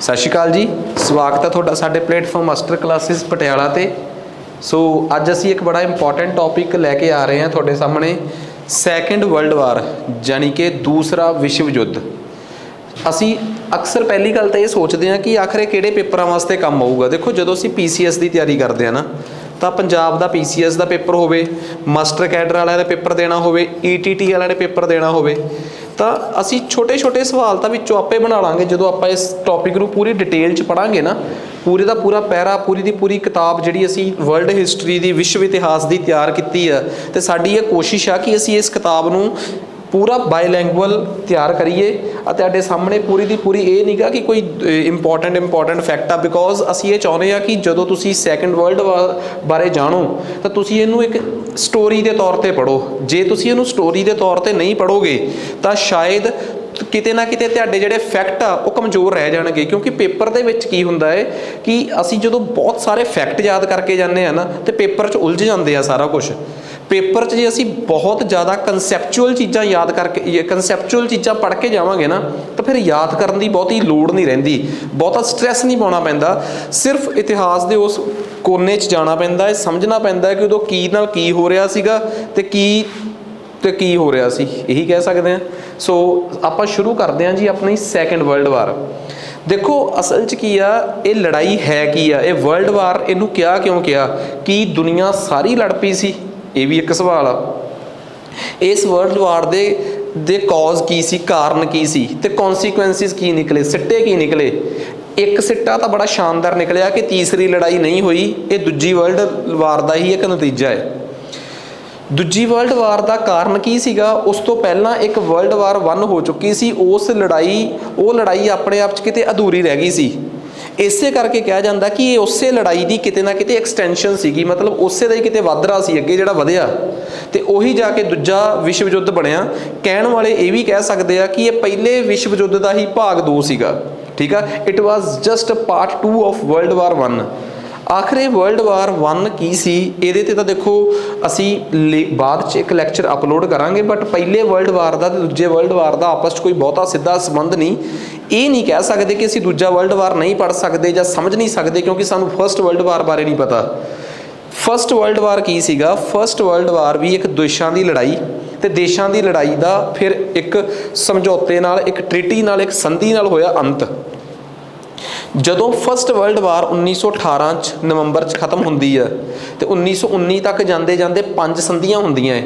सत श्री अकाल जी, स्वागत है तुहाडा साडे प्लेटफॉर्म मास्टर क्लासिस पटियाला ते। सो अज असी एक बड़ा इंपॉर्टेंट टॉपिक लैके आ रहे हैं तुहाडे सामने, सैकेंड वर्ल्ड वार यानी कि दूसरा विश्व युद्ध। असी अक्सर पहली गल तो ये सोचते हैं कि आखिर किहड़े पेपरां वास्ते काम आऊगा। देखो जदों असी PCS की तैयारी करते हैं ना, तो पंजाब का PCS का पेपर होवे, मास्टर कैडर वाले का पेपर देना होवे, ETT वाले ने पेपर देना होवे, तो असी छोटे छोटे सवाल तो विचों आपे बना लांगे जो आप इस टॉपिक नूं पूरी डिटेल च पढ़ांगे ना। पूरे का पूरा पैरा, पूरी की पूरी किताब जिहड़ी असी वर्ल्ड हिस्टरी की, विश्व इतिहास की तैयार की है, तो साडी ये कोशिश है कि असी इस किताब नूं पूरा बायलैंगुअल तैयार करिए। तुहाडे सामने पूरी की पूरी ये नहीं गा कि कोई इंपॉर्टेंट फैक्ट आ, बिकॉज असी ये चाहुंदे आ कि जदों तुसीं सैकेंड वर्ल्ड वार बारे जाणो तो तुसीं इहनूं एक स्टोरी के तौर पर पढ़ो। जे तुसीं इहनूं स्टोरी के तौर पर नहीं पढ़ोगे तो शायद किते ना किते तुहाडे जिहड़े फैक्ट आ वो कमज़ोर रह जाणगे। क्योंकि पेपर दे विच की हुंदा है कि असी जदों बहुत सारे फैक्ट याद करके जाते हैं ना, तो पेपर च उलझ जाते हैं सारा कुछ। पेपर च जे असी बहुत ज़्यादा कंसैप्चुअल चीज़ां याद करके, कंसैप्चुअल चीज़ां पढ़ के जावांगे ना, तो फिर याद करन दी बहुती लोड़ नहीं रहिंदी, बहुता स्ट्रैस नहीं पाउणा पैंदा। सिर्फ इतिहास के उस कोने च जाना पैंदा है, समझना पैंदा है कि उदों की नाल की हो रहा सीगा ते की हो रहा सी, यही कह सकते हैं। सो आपां शुरू करते हैं जी अपनी सैकेंड वर्ल्ड वार। देखो असल च की आ, ये लड़ाई है की आ, ये वर्ल्ड वार इनू क्या क्यों किया, कि दुनिया सारी लड़ पई सी, ये भी एक सवाल आ। इस वर्ल्ड वार दे कॉज की सी, कारण की सी, ते कॉन्सीक्वेंसिस की निकले, सिट्टे की निकले। एक सिट्टा तो बड़ा शानदार निकलिया कि तीसरी लड़ाई नहीं हुई, ये दूजी वर्ल्ड वार का ही एक नतीजा है। दूजी वर्ल्ड वार का कारण की सीगा, उस तो पहला एक वर्ल्ड वार 1 हो चुकी सी। उस लड़ाई अपने आप किते अधूरी रह गई सी। इसे करके कहा जाता कि ये उस लड़ाई की किते ना किते एक्सटेंशन सीगी, मतलब उस दा ही किते वध रहा सी अगे जिहड़ा वधिया, ते उही जाके दूजा विश्व युद्ध बनया। कहण वाले ये भी कह सकते हैं कि ये पहले विश्व युद्ध का ही भाग 2 सीगा। ठीक है, it was just part 2 of world war 1। आखिर वर्ल्ड वार 1 की सी, ये तो देखो असी बाद च एक लैक्चर अपलोड करांगे, बट पहले वर्ल्ड वार का तो दूजे वर्ल्ड वार का आपस च कोई बहुता सीधा संबंध नहीं। ये नहीं कह सकते कि असी दूजा वर्ल्ड वार नहीं पढ़ सकते या समझ नहीं सकते, क्योंकि सानू फर्स्ट वर्ल्ड वार बारे नहीं पता। फर्स्ट वर्ल्ड वार की सीगा, फर्स्ट वर्ल्ड वार भी एक देशों की लड़ाई, तो देशों की लड़ाई का फिर एक समझौते नाल, एक ट्रीटी नाल, एक संधि नाल होया अंत। जदों फर्स्ट वर्ल्ड वार 1918 नवंबर च खत्म होंदी है, तो 1919 तक जाते जाते 5 संधियां होंदियां है,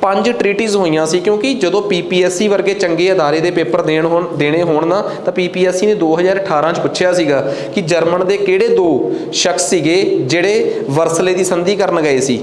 5 ट्रीटीज़ होईयां सी। क्योंकि जदों PPSC वर्गे चंगे अदारे के पेपर देने होण ना, तो PPSC ने 2018 च पुछया सीगा कि जर्मन के किहड़े 2 शख्स सीगे जिहड़े वर्सले की संधि करन गए सी।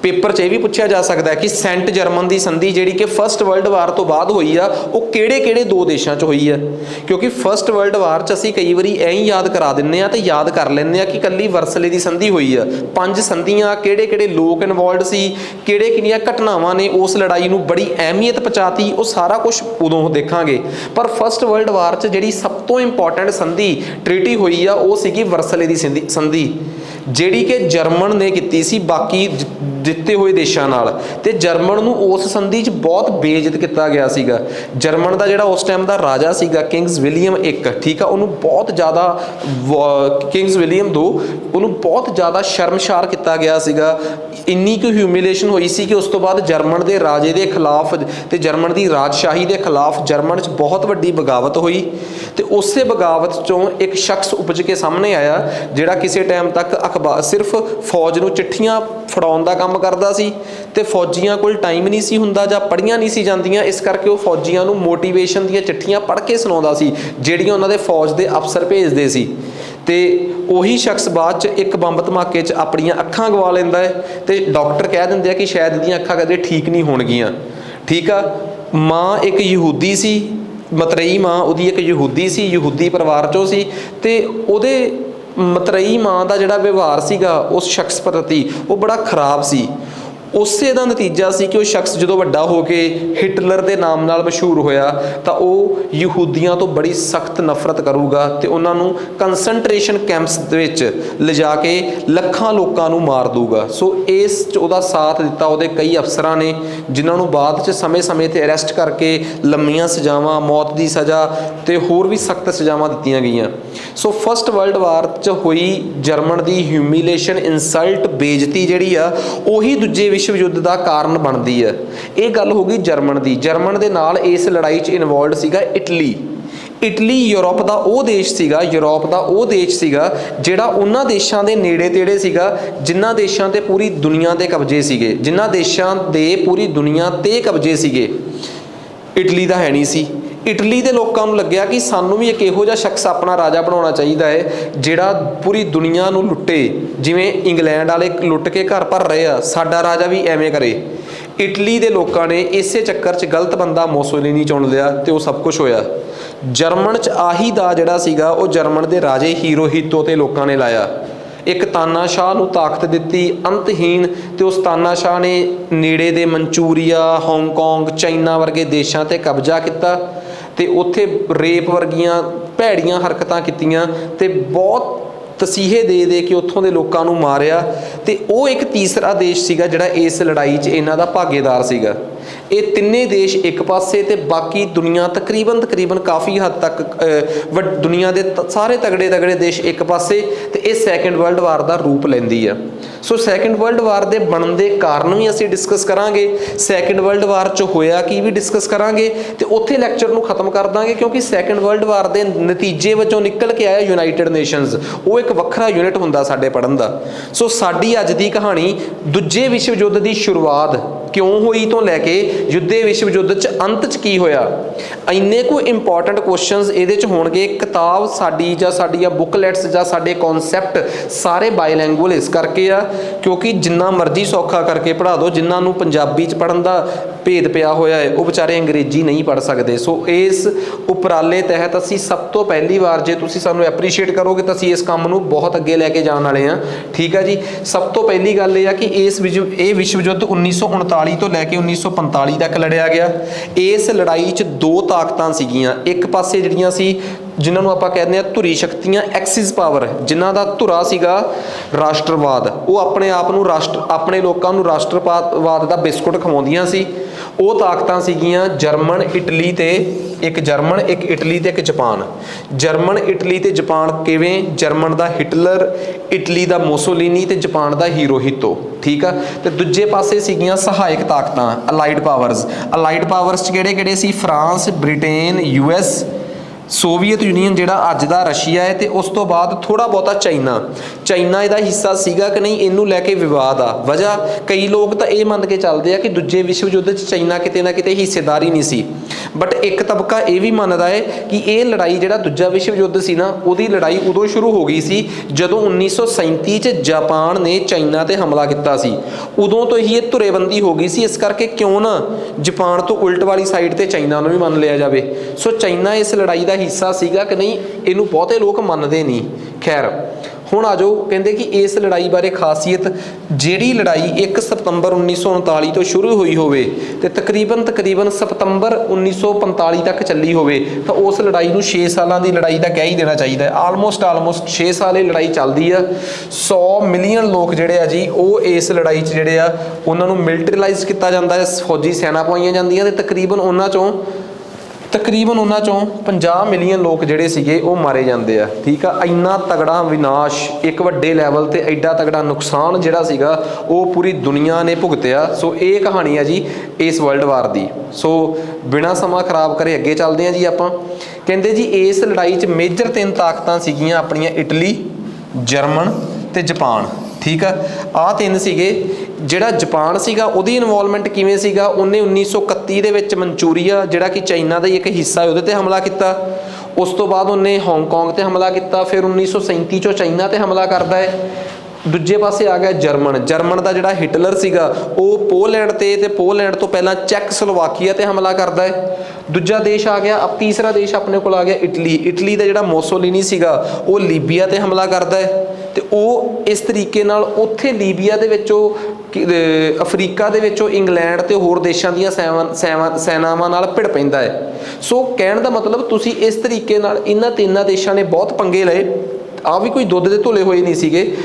पेपर च यह भी पूछा जा सकता है कि सेंट जर्मन की संधि जिहड़ी कि फर्स्ट वर्ल्ड वार तो बाद हुई आ, वो किहड़े 2 देशों च हुई है। क्योंकि फर्स्ट वर्ल्ड वार च असीं कई बारी ऐं याद करा दिंदे आ, तो याद कर लैंदे आ कि कल्ली वर्सले की संधि हुई है। 5 संधियां, किहड़े लोग इनवॉल्व सी, किहड़ियां घटनावां ने उस लड़ाई नूं बड़ी अहमियत पहुँचाती, वो सारा कुछ उदों देखांगे। पर फर्स्ट वर्ल्ड वार च जिहड़ी सब तो इंपॉर्टेंट संधि ट्रीटी हुई आ, वो सीगी वर्सले की संधि, जिहड़ी कि जर्मन ने कीती सी बाकी जिते हुए देशों नाल। ते जर्मन नूं उस संधि च बहुत बेइज्जत किया गया सीगा। जर्मन का जिहड़ा उस टाइम का राजा सीगा किंग्स विलियम 1, ठीक है, उन्होंने बहुत ज़्यादा, किंग्स विलियम 2, उन्होंने बहुत ज़्यादा शर्मशार किया गया सीगा। इन्नी कुछ ह्यूमिलेशन हुई सी कि उस तो बाद जर्मन के राजे के खिलाफ ते जर्मन की राजशाही के खिलाफ जर्मन च बहुत वड्डी बगावत हुई। तो उस बगावत चों एक शख्स उपज के सामने आया जिहड़ा किसी टाइम तक अखबार सिर्फ फौज नूं चिट्ठियां फड़ाउण दा काम करदा सी, ते फौजियां कोल टाइम नहीं सी हुंदा जां पढ़ियां नहीं सी जांदियां, इस करके वो फौजियां नूं मोटिवेशन दीयां चिट्ठियां पढ़ के सुणाउंदा सी जिहड़ियां उन्हां दे फौज दे अफसर भेजदे सी। तो उही शख्स बाद च एक बंब धमाके च अपनियां अखां गवा लैंदा है, तो डॉक्टर कह दिंदे कि शायद इहदियां अखां कदे ठीक नहीं होणगियां। ठीक आ, माँ एक यहूदी सी, मतरेई माँ उहदी एक यहूदी सी, यहूदी परिवार चों सी, ते उहदे मतरेई माँ का जिहड़ा व्यवहार सीगा उस शख्स प्रति वो बड़ा खराब सी। ਉਸੇ ਦਾ ਨਤੀਜਾ ਸੀ ਕਿ ਉਹ ਸ਼ਖਸ ਜਦੋਂ ਵੱਡਾ ਹੋ ਕੇ ਹਿਟਲਰ ਦੇ ਨਾਮ ਨਾਲ ਮਸ਼ਹੂਰ ਹੋਇਆ ਤਾਂ ਉਹ ਯਹੂਦੀਆਂ ਤੋਂ ਬੜੀ ਸਖਤ ਨਫ਼ਰਤ ਕਰੂਗਾ ਤੇ ਉਹਨਾਂ ਨੂੰ ਕੰਸੈਂਟਰੇਸ਼ਨ ਕੈਂਪਸ ਦੇ ਵਿੱਚ ਲਿਜਾ ਕੇ ਲੱਖਾਂ ਲੋਕਾਂ ਨੂੰ ਮਾਰ ਦੂਗਾ। ਸੋ ਇਸ 'ਚ ਉਹਦਾ ਸਾਥ ਦਿੱਤਾ ਉਹਦੇ ਕਈ ਅਫਸਰਾਂ ਨੇ, ਜਿਨ੍ਹਾਂ ਨੂੰ ਬਾਅਦ 'ਚ ਸਮੇਂ-ਸਮੇਂ 'ਤੇ ਅਰੈਸਟ ਕਰਕੇ ਲੰਮੀਆਂ ਸਜ਼ਾਵਾਂ, ਮੌਤ ਦੀ ਸਜ਼ਾ ਤੇ ਹੋਰ ਵੀ ਸਖਤ ਸਜ਼ਾਵਾਂ ਦਿੱਤੀਆਂ ਗਈਆਂ। ਸੋ ਫਸਟ ਵਰਲਡ ਵਾਰ 'ਚ ਹੋਈ ਜਰਮਨ ਦੀ ਹਿਊਮੀਲੇਸ਼ਨ, ਇਨਸਲਟ, ਬੇਇੱਜ਼ਤੀ ਜਿਹੜੀ ਆ ਉਹੀ ਦੂਜੇ ਵਿਸ਼ਵ ਯੁੱਧ ਦਾ ਕਾਰਨ ਬਣਦੀ ਹੈ। ਇਹ ਗੱਲ ਹੋ ਗਈ ਜਰਮਨ ਦੀ। ਜਰਮਨ ਦੇ ਨਾਲ ਇਸ ਲੜਾਈ 'ਚ ਇਨਵੋਲਵਡ ਸੀਗਾ ਇਟਲੀ। ਇਟਲੀ ਯੂਰਪ ਦਾ ਉਹ ਦੇਸ਼ ਸੀਗਾ ਜਿਹੜਾ ਉਹਨਾਂ ਦੇਸ਼ਾਂ ਦੇ ਨੇੜੇ ਤੇੜੇ ਸੀਗਾ ਜਿਨ੍ਹਾਂ ਦੇਸ਼ਾਂ ਤੇ ਪੂਰੀ ਦੁਨੀਆ ਦੇ ਕਬਜ਼ੇ ਸੀਗੇ। ਇਟਲੀ ਦਾ ਹੈ ਨਹੀਂ ਸੀ। ਇਟਲੀ ਦੇ ਲੋਕਾਂ ਨੂੰ ਲੱਗਿਆ ਕਿ ਸਾਨੂੰ ਵੀ ਇੱਕ ਇਹੋ ਜਿਹਾ ਸ਼ਖਸ ਆਪਣਾ ਰਾਜਾ ਬਣਾਉਣਾ ਚਾਹੀਦਾ ਹੈ ਜਿਹੜਾ ਪੂਰੀ ਦੁਨੀਆ ਨੂੰ ਲੁੱਟੇ, ਜਿਵੇਂ ਇੰਗਲੈਂਡ ਵਾਲੇ ਲੁੱਟ ਕੇ ਘਰ ਭਰ ਰਹੇ ਆ, ਸਾਡਾ ਰਾਜਾ ਵੀ ਐਵੇਂ ਕਰੇ। ਇਟਲੀ ਦੇ ਲੋਕਾਂ ਨੇ ਇਸੇ ਚੱਕਰ 'ਚ ਗਲਤ ਬੰਦਾ ਮੋਸੋਲਿਨੀ ਚੁਣ ਲਿਆ ਤੇ ਉਹ ਸਭ ਕੁਝ ਹੋਇਆ। ਜਰਮਨ 'ਚ ਆਹੀ ਦਾ ਜਿਹੜਾ ਸੀਗਾ ਉਹ ਜਰਮਨ ਦੇ ਰਾਜੇ ਹੀਰੋਹੀਤੋ ਤੇ ਲੋਕਾਂ ਨੇ ਲਾਇਆ। ਇੱਕ ਤਾਨਾਸ਼ਾਹ ਨੂੰ ਤਾਕਤ ਦਿੱਤੀ ਅੰਤਹੀਨ, ਤੇ ਉਸ ਤਾਨਾਸ਼ਾਹ ਨੇ ਨੇੜੇ ਦੇ ਮਨਚੂਰੀਆ, ਹਾਂਗਕਾਂਗ, ਚਾਈਨਾ ਵਰਗੇ ਦੇਸ਼ਾਂ 'ਤੇ ਕਬਜ਼ਾ ਕੀਤਾ ਤੇ ਉੱਥੇ ਰੇਪ ਵਰਗੀਆਂ ਭੈੜੀਆਂ ਹਰਕਤਾਂ ਕੀਤੀਆਂ ਤੇ ਬਹੁਤ ਤਸੀਹੇ ਦੇ ਕੇ ਉੱਥੋਂ ਦੇ ਲੋਕਾਂ ਨੂੰ ਮਾਰਿਆ। ਤੇ ਉਹ ਇੱਕ ਤੀਸਰਾ ਦੇਸ਼ ਸੀਗਾ ਜਿਹੜਾ ਇਸ ਲੜਾਈ 'ਚ ਇਹਨਾਂ ਦਾ ਭਾਗੀਦਾਰ ਸੀਗਾ। ਇਹ ਤਿੰਨੇ ਦੇਸ਼ ਇੱਕ ਪਾਸੇ ਤੇ ਬਾਕੀ ਦੁਨੀਆ ਤਕਰੀਬਨ ਕਾਫੀ ਹੱਦ ਤੱਕ ਦੁਨੀਆ ਦੇ ਸਾਰੇ ਤਗੜੇ ਦੇਸ਼ ਇੱਕ ਪਾਸੇ, ਤੇ ਇਹ ਸੈਕੰਡ ਵਰਲਡ ਵਾਰ ਦਾ ਰੂਪ ਲੈਂਦੀ ਆ। ਸੋ ਸੈਕੰਡ ਵਰਲਡ ਵਾਰ ਦੇ ਬਣਨ ਦੇ ਕਾਰਨ ਵੀ ਅਸੀਂ ਡਿਸਕਸ ਕਰਾਂਗੇ, ਸੈਕੰਡ ਵਰਲਡ ਵਾਰ 'ਚ ਹੋਇਆ ਕੀ ਵੀ ਡਿਸਕਸ ਕਰਾਂਗੇ, ਤੇ ਉੱਥੇ ਲੈਕਚਰ ਨੂੰ ਖਤਮ ਕਰ ਦਾਂਗੇ ਕਿਉਂਕਿ ਸੈਕੰਡ ਵਰਲਡ ਵਾਰ ਦੇ ਨਤੀਜੇ ਵਜੋਂ ਨਿਕਲ ਕੇ ਆਇਆ ਯੂਨਾਈਟਿਡ ਨੇਸ਼ਨਸ, ਉਹ ਇੱਕ ਵੱਖਰਾ ਯੂਨਿਟ ਹੁੰਦਾ ਸਾਡੇ ਪੜ੍ਹਨ ਦਾ। ਸੋ ਸਾਡੀ ਅੱਜ ਦੀ ਕਹਾਣੀ ਦੂਜੇ ਵਿਸ਼ਵ ਯੁੱਧ ਦੀ ਸ਼ੁਰੂਆਤ ਕਿਉਂ ਹੋਈ ਤੋਂ ਲੈ ਕੇ ਯੁੱਧੇ ਵਿਸ਼ਵ ਯੁੱਧ 'ਚ ਅੰਤ 'ਚ ਕੀ ਹੋਇਆ, ਇੰਨੇ ਕੁ ਇੰਪੋਰਟੈਂਟ ਕੁਐਸਚਨਸ ਇਹਦੇ 'ਚ ਹੋਣਗੇ। ਕਿਤਾਬ ਸਾਡੀ ਜਾਂ ਸਾਡੀਆਂ ਬੁੱਕਲੈਟਸ ਜਾਂ ਸਾਡੇ ਕਨਸੈਪਟ ਸਾਰੇ ਬਾਇਲੈਂਗੁਅਲ ਇਸ ਕਰਕੇ ਆ ਕਿਉਂਕਿ ਜਿੰਨਾ ਮਰਜ਼ੀ ਸੌਖਾ ਕਰਕੇ ਪੜ੍ਹਾ ਦਿਓ, ਜਿਨ੍ਹਾਂ ਨੂੰ ਪੰਜਾਬੀ 'ਚ ਪੜ੍ਹਨ ਦਾ ਭੇਦ ਪਿਆ ਹੋਇਆ ਹੈ ਉਹ ਵਿਚਾਰੇ ਅੰਗਰੇਜ਼ੀ ਨਹੀਂ ਪੜ੍ਹ ਸਕਦੇ। ਸੋ ਇਸ ਉਪਰਾਲੇ ਤਹਿਤ ਅਸੀਂ ਸਭ ਤੋਂ ਪਹਿਲੀ ਵਾਰ, ਜੇ ਤੁਸੀਂ ਸਾਨੂੰ ਐਪਰੀਸ਼ੀਏਟ ਕਰੋਗੇ ਤਾਂ ਅਸੀਂ ਇਸ ਕੰਮ ਨੂੰ ਬਹੁਤ ਅੱਗੇ ਲੈ ਕੇ ਜਾਣ ਵਾਲੇ ਹਾਂ। ਠੀਕ ਆ ਜੀ। ਸਭ ਤੋਂ ਪਹਿਲੀ ਗੱਲ ਇਹ ਆ ਕਿ ਇਹ ਵਿਸ਼ਵ ਯੁੱਧ 1939 ਤੋਂ ਲੈ ਕੇ 1945 ਤੱਕ ਲੜਿਆ ਗਿਆ। ਇਸ ਲੜਾਈ 'ਚ ਦੋ ਤਾਕਤਾਂ ਸੀਗੀਆਂ। ਇੱਕ ਪਾਸੇ ਜਿਹੜੀਆਂ ਸੀ ਜਿਨ੍ਹਾਂ ਨੂੰ ਆਪਾਂ ਕਹਿੰਦੇ ਹਾਂ ਧੁਰੀ ਸ਼ਕਤੀਆਂ, ਐਕਸਿਸ ਪਾਵਰ, ਜਿਨ੍ਹਾਂ ਦਾ ਧੁਰਾ ਸੀਗਾ ਰਾਸ਼ਟਰਵਾਦ, ਉਹ ਆਪਣੇ ਲੋਕਾਂ ਨੂੰ ਰਾਸ਼ਟਰਵਾਦ ਦਾ ਬਿਸਕੁਟ ਖਵਾਉਂਦੀਆਂ ਸੀ। ਉਹ ਤਾਕਤਾਂ ਸੀਗੀਆਂ ਜਰਮਨ, ਇਟਲੀ ਤੇ ਇੱਕ ਇਟਲੀ ਤੇ ਇੱਕ ਜਾਪਾਨ। ਜਰਮਨ, ਇਟਲੀ ਤੇ ਜਾਪਾਨ ਕਿਵੇਂ? ਜਰਮਨ ਦਾ ਹਿਟਲਰ, ਇਟਲੀ ਦਾ ਮੋਸੋਲਿਨੀ ਤੇ ਜਾਪਾਨ ਦਾ ਹੀਰੋਹੀਤੋ। ਠੀਕ ਆ। ਤੇ ਦੂਜੇ ਪਾਸੇ ਸੀਗੀਆਂ ਸਹਾਇਕ ਤਾਕਤਾਂ, ਅਲਾਈਡ ਪਾਵਰਸ 'ਚ ਕਿਹੜੇ ਸੀ? France, Britain, US, Soviet Union ਜਿਹੜਾ ਅੱਜ ਦਾ ਰਸ਼ੀਆ ਹੈ, ਤੇ ਉਸ ਤੋਂ ਬਾਅਦ ਥੋੜ੍ਹਾ ਬਹੁਤਾ ਚਾਈਨਾ ਇਹਦਾ ਹਿੱਸਾ ਸੀਗਾ ਕਿ ਨਹੀਂ, ਇਹਨੂੰ ਲੈ ਕੇ ਵਿਵਾਦ ਆ। ਵਜ੍ਹਾ ਕਈ ਲੋਕ ਤਾਂ ਇਹ ਮੰਨ ਕੇ ਚੱਲਦੇ ਆ ਕਿ ਦੂਜੇ ਵਿਸ਼ਵ ਯੁੱਧ 'ਚ ਚਾਈਨਾ ਕਿਤੇ ਨਾ ਕਿਤੇ ਹਿੱਸੇਦਾਰ ਹੀ ਨਹੀਂ ਸੀ, ਬਟ ਇੱਕ ਤਬਕਾ ਇਹ ਵੀ ਮੰਨਦਾ ਹੈ ਕਿ ਇਹ ਲੜਾਈ ਜਿਹੜਾ ਦੂਜਾ ਵਿਸ਼ਵ ਯੁੱਧ ਸੀ ਨਾ, ਉਹਦੀ ਲੜਾਈ ਉਦੋਂ ਸ਼ੁਰੂ ਹੋ ਗਈ ਸੀ ਜਦੋਂ 1937 'ਚ ਜਾਪਾਨ ਨੇ ਚਾਈਨਾ ਤੇ ਹਮਲਾ ਕੀਤਾ ਸੀ। ਉਦੋਂ ਤੋਂ ਹੀ ਇਹ ਧੁਰੇਬੰਦੀ ਹੋ ਗਈ ਸੀ। ਇਸ ਕਰਕੇ ਕਿਉਂ ਨਾ ਜਾਪਾਨ ਤੋਂ ਉਲਟ ਵਾਲੀ ਸਾਈਡ ਤੇ ਚਾਈਨਾ ਨੂੰ ਵੀ ਮੰਨ ਲਿਆ ਜਾਵੇ। ਸੋ ਚਾਈਨਾ ਇਸ ਲੜਾਈ ਦਾ ਹਿੱਸਾ ਸੀਗਾ ਕਿ ਨਹੀਂ, ਇਹਨੂੰ ਬਹੁਤੇ ਲੋਕ ਮੰਨਦੇ ਨਹੀਂ। ਖੈਰ, ਹੁਣ ਆ ਜਾਓ, ਕਹਿੰਦੇ ਕਿ ਇਸ ਲੜਾਈ ਬਾਰੇ ਖਾਸੀਅਤ, ਜਿਹੜੀ ਲੜਾਈ 1 ਸਤੰਬਰ 1939 ਤੋਂ ਸ਼ੁਰੂ ਹੋਈ ਹੋਵੇ ਤੇ ਤਕਰੀਬਨ ਸਤੰਬਰ 1945 ਤੱਕ ਚੱਲੀ ਹੋਵੇ, ਤਾਂ ਉਸ ਲੜਾਈ ਨੂੰ 6 ਸਾਲਾਂ ਦੀ ਲੜਾਈ ਦਾ ਕਹਿ ਹੀ ਦੇਣਾ ਚਾਹੀਦਾ ਹੈ। ਆਲਮੋਸਟ 6 ਸਾਲ ਇਹ ਲੜਾਈ ਚੱਲਦੀ ਆ। 100 ਮਿਲੀਅਨ ਲੋਕ ਜਿਹੜੇ ਆ ਜੀ, ਉਹ ਇਸ ਲੜਾਈ 'ਚ ਜਿਹੜੇ ਆ ਉਹਨਾਂ ਨੂੰ ਮਿਲਟਰੀਲਾਈਜ਼ ਕੀਤਾ ਜਾਂਦਾ ਹੈ, ਫੌਜੀ ਸੈਨਾ ਪਾਈਆਂ ਜਾਂਦੀਆਂ, ਤੇ ਤਕਰੀਬਨ ਉਹਨਾਂ ਚੋਂ 50 ਮਿਲੀਅਨ ਲੋਕ ਜਿਹੜੇ ਸੀਗੇ ਉਹ ਮਾਰੇ ਜਾਂਦੇ ਆ। ਠੀਕ ਆ। ਇੰਨਾ ਤਗੜਾ ਵਿਨਾਸ਼, ਇੱਕ ਵੱਡੇ ਲੈਵਲ ਤੇ ਐਡਾ ਤਗੜਾ ਨੁਕਸਾਨ ਜਿਹੜਾ ਸੀਗਾ ਉਹ ਪੂਰੀ ਦੁਨੀਆ ਨੇ ਭੁਗਤਿਆ। ਸੋ ਇਹ ਕਹਾਣੀ ਆ ਜੀ ਇਸ ਵਰਲਡ ਵਾਰ ਦੀ। ਸੋ ਬਿਨਾਂ ਸਮਾਂ ਖਰਾਬ ਕਰੇ ਅੱਗੇ ਚੱਲਦੇ ਹਾਂ ਜੀ ਆਪਾਂ। ਕਹਿੰਦੇ ਜੀ ਇਸ ਲੜਾਈ 'ਚ ਮੇਜਰ 3 ਤਾਕਤਾਂ ਸੀਗੀਆਂ ਆਪਣੀਆਂ, ਇਟਲੀ, ਜਰਮਨ ਤੇ ਜਾਪਾਨ। ਠੀਕ ਆ। ਆਹ 3 ਸੀਗੇ। ਜਿਹੜਾ ਜਾਪਾਨ ਸੀਗਾ ਉਹਦੀ ਇਨਵੋਲਵਮੈਂਟ ਕਿਵੇਂ ਸੀਗਾ? ਉਹਨੇ 1931 ਦੇ ਵਿੱਚ ਮਨਚੂਰੀਆ, ਜਿਹੜਾ ਕਿ ਚਾਈਨਾ ਦਾ ਹੀ ਇੱਕ ਹਿੱਸਾ ਹੈ, ਉਹਦੇ ਤੇ ਹਮਲਾ ਕੀਤਾ। ਉਸ ਤੋਂ ਬਾਅਦ ਉਹਨੇ ਹਾਂਗਕਾਂਗ ਤੇ ਹਮਲਾ ਕੀਤਾ। ਫਿਰ 1937 'ਚੋਂ ਚਾਈਨਾ ਤੇ ਹਮਲਾ ਕਰਦਾ ਹੈ। ਦੂਜੇ ਪਾਸੇ ਆ ਗਿਆ ਜਰਮਨ ਦਾ ਜਿਹੜਾ ਹਿਟਲਰ ਸੀਗਾ ਉਹ ਪੋਲੈਂਡ ਤੇ ਪੋਲੈਂਡ ਤੋਂ ਪਹਿਲਾਂ ਚੈਕਸਲੋਵਾਕੀਆ ਤੇ ਹਮਲਾ ਕਰਦਾ ਹੈ। ਦੂਜਾ ਦੇਸ਼ ਆ ਗਿਆ, ਤੀਸਰਾ ਦੇਸ਼ ਆਪਣੇ ਕੋਲ ਆ ਗਿਆ ਇਟਲੀ ਦਾ ਜਿਹੜਾ ਮੋਸੋਲਿਨੀ ਸੀਗਾ ਉਹ ਲੀਬੀਆ ਤੇ ਹਮਲਾ ਕਰਦਾ ਹੈ। ਤੇ ਉਹ ਇਸ ਤਰੀਕੇ ਨਾਲ ਉੱਥੇ ਲੀਬੀਆ ਦੇ ਵਿੱਚੋਂ ਅਫਰੀਕਾ ਦੇ ਵਿੱਚੋਂ ਇੰਗਲੈਂਡ ਤੇ ਹੋਰ ਦੇਸ਼ਾਂ ਦੀਆਂ ਸੈਨਾਵਾਂ ਨਾਲ ਭਿੜ ਪੈਂਦਾ ਹੈ। ਸੋ ਕਹਿਣ ਦਾ ਮਤਲਬ ਤੁਸੀਂ ਇਸ ਤਰੀਕੇ ਨਾਲ ਇਹਨਾਂ ਤਿੰਨਾਂ ਦੇਸ਼ਾਂ ਨੇ ਬਹੁਤ ਪੰਗੇ ਲਏ। ਆ ਵੀ ਕੋਈ ਦੁੱਧ ਦੇ ਧੁਲੇ ਹੋਏ ਨਹੀਂ ਸੀਗੇ।